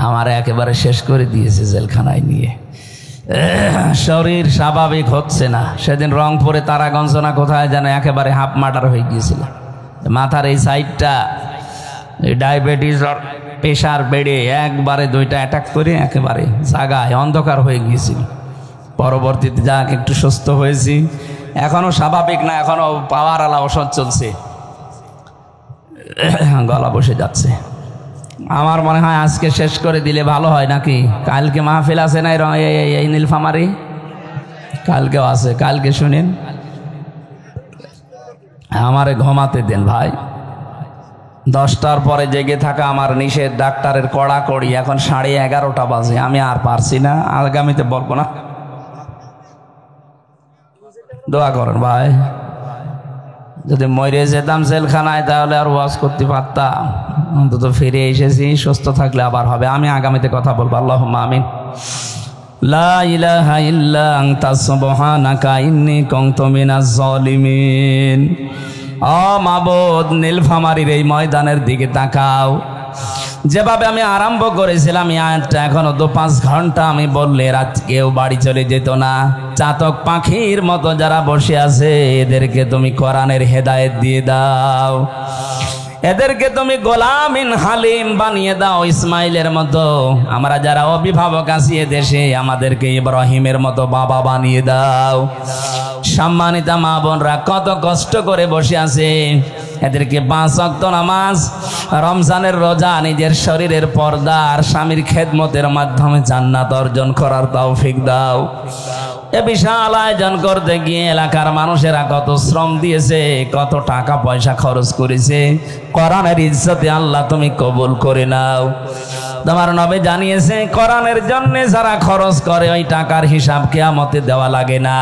আমার একেবারে শেষ করে দিয়েছে জেলখানায় নিয়ে। শরীর স্বাভাবিক হচ্ছে না। সেদিন রংপুরে তারাগঞ্জ না কোথায় যেন একেবারে হাফ মার্টার হয়ে গিয়েছিল। মাথার এই সাইডটা ডায়াবেটিস আর প্রেশার বেড়ে একবারে দুইটা অ্যাটাক করে একেবারে জায়গায় অন্ধকার হয়ে গিয়েছিল। পরবর্তীতে যাক একটু সুস্থ হয়েছি, এখনো স্বাভাবিক না, এখনো পাওয়ার আলা ওষুধ চলছে, গলা বসে যাচ্ছে। আমার মনে হয় আজকে শেষ করে দিলে ভালো হয় নাকি? কালকে মাহফিল আছে না এই নীলফামারী? কালকেও আছে, কালকে শুনেন। আমারে ঘুমাতে দেন ভাই, 10টার পরে জেগে থাকা আমার নিষেধ, ডাক্তারের কড়াকড়ি। এখন 11:30 বাজে, আমি আর পারছি না, আগামীতে বলবো না। দোয়া করেন ভাই, যদি মরে যেতাম জেলখানায় তাহলে আর ওয়াজ করতে পারতাম। অন্তত ফিরে এসেছি, সুস্থ থাকলে আবার হবে। আমি আগামীতে কথা বলবো। আল্লাহুম্মা আমিন। লা ইলাহা ইল্লা আনতা সুবহানাকা ইন্নী কুনতু মিনাজ জালিমিন। ও মাবুদ, নীলফামারীর এই ময়দানের দিকে তাকাও। যেভাবে আমি আরম্ভ করেছিলাম এই আয়াতটা, এখনো 2-5 ঘন্টা আমি বললে রাত কেউ বাড়ি চলে যেত না। চাতক পাখির মতো যারা বসে আছে, এদেরকে তুমি কোরআনের হেদায়েত দিয়ে দাও, এদেরকে তুমি গোলামিন হালিম বানিয়ে দাও ইসমাইলের মতো। আমরা যারা অভিভাবক আছি দেশে, আমাদেরকে ইব্রাহিমের মতো বাবা বানিয়ে দাও। সম্মানিতা মা বোনরা কত কষ্ট করে বসে আছে, এদেরকে 5 ওয়াক্ত নামাজ, রমজানের রোজা, নিজের শরীরের পর্দা আর স্বামীর খেদমতের মাধ্যমে জান্নাত অর্জন করার তৌফিক দাও। এ বিশাল আয়োজন করতে গিয়ে এলাকার মানুষেরা কত শ্রম দিয়েছে, কত টাকা পয়সা খরচ করেছে। কোরআনের ইজ্জতে আল্লাহ তুমি কবুল করে নাও। তোমার নবী জানিয়েছে, কোরআনের জন্য যারা খরচ করে ওই টাকার হিসাব কিয়ামতে দেওয়া লাগে না।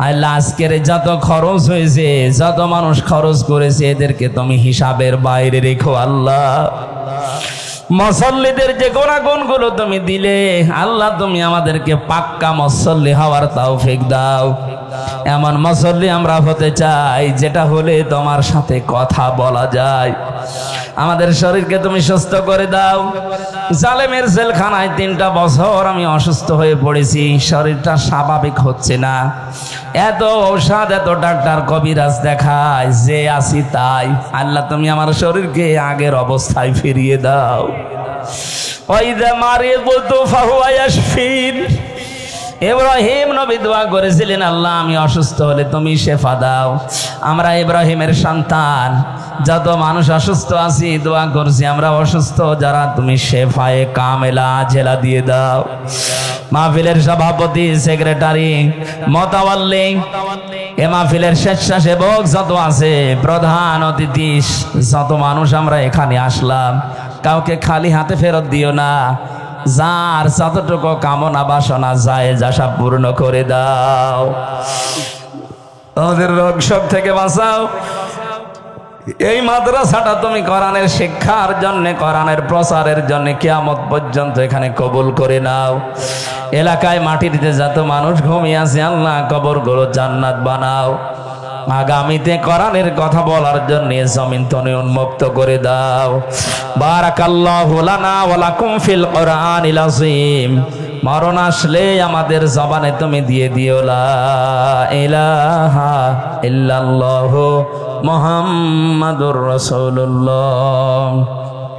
আল্লাহ আজকের যত খরচ হয়েছে, যত মানুষ খরচ করেছে, এদেরকে তুমি হিসাবের বাইরে রেখো আল্লাহ। মুসল্লিদের যে গুণাগুণগুলো তুমি দিলে, আল্লাহ তুমি আমাদেরকে পাক্কা মুসল্লি হওয়ার তৌফিক দাও। এমন মুসল্লি আমরা হতে চাই যেটা হলে তোমার সাথে কথা বলা যায়। আমাদের শরীরকে তুমি সুস্থ করে দাও। জালেমের জেলখানায় 3টা বছর আমি অসুস্থ হয়ে পড়েছি, শরীরটা স্বাভাবিক হচ্ছে না। এত ঔষধ, এত ডাক্তার কবিরাজ দেখায়, যে আসি তাই। আল্লাহ তুমি আমার শরীরকে আগের অবস্থায় ফিরিয়ে দাও। ওয়াইদা মারিদতু ফাহুয়া ইয়াশফিন। ইব্রাহিম নবী দোয়া করেছিলেন, আল্লাহ আমি অসুস্থ হলে তুমি শেফা দাও। আমরা ইব্রাহিমের সন্তান, যত মানুষ অসুস্থ আছি দোয়া করছি আমরা অসুস্থ যারা তুমি শেফায়ে কামেলা জেলা দিয়ে দাও। মাহফিলের সভাপতি, সেক্রেটারি, মোতাওয়াল্লি, এ মাহফিলের স্বেচ্ছাসেবক যত আছে, প্রধান অতিথি, যত মানুষ আমরা এখানে আসলাম, কাউকে খালি হাতে ফেরত দিও না। যার যতটুকু কামনা বাসনা যায় আশা পূর্ণ করে দাও। আমাদের রোগ শোক থেকে বাঁচাও। এই মাদ্রাসাটা তুমি কোরআনের শিক্ষার জন্য, কোরআনের প্রচারের জন্য কিয়ামত পর্যন্ত এখানে কবুল করে নাও। এলাকায় মাটিতে যত মানুষ ঘুমিয়ে আছে আল্লাহ কবরগুলো জান্নাত বানাও। আগামীতে কোরআনের কথা বলার জন্য জমিন তনে উন্মুক্ত করে দাও। বারাকাল্লাহু লানা ওয়া লাকুম ফিল কোরআনিল আযীম। মরণ আসলে আমাদের জবানে তুমি দিয়ে দিও লা ইলাহা ইল্লাল্লাহু মুহাম্মাদুর রাসূলুল্লাহ।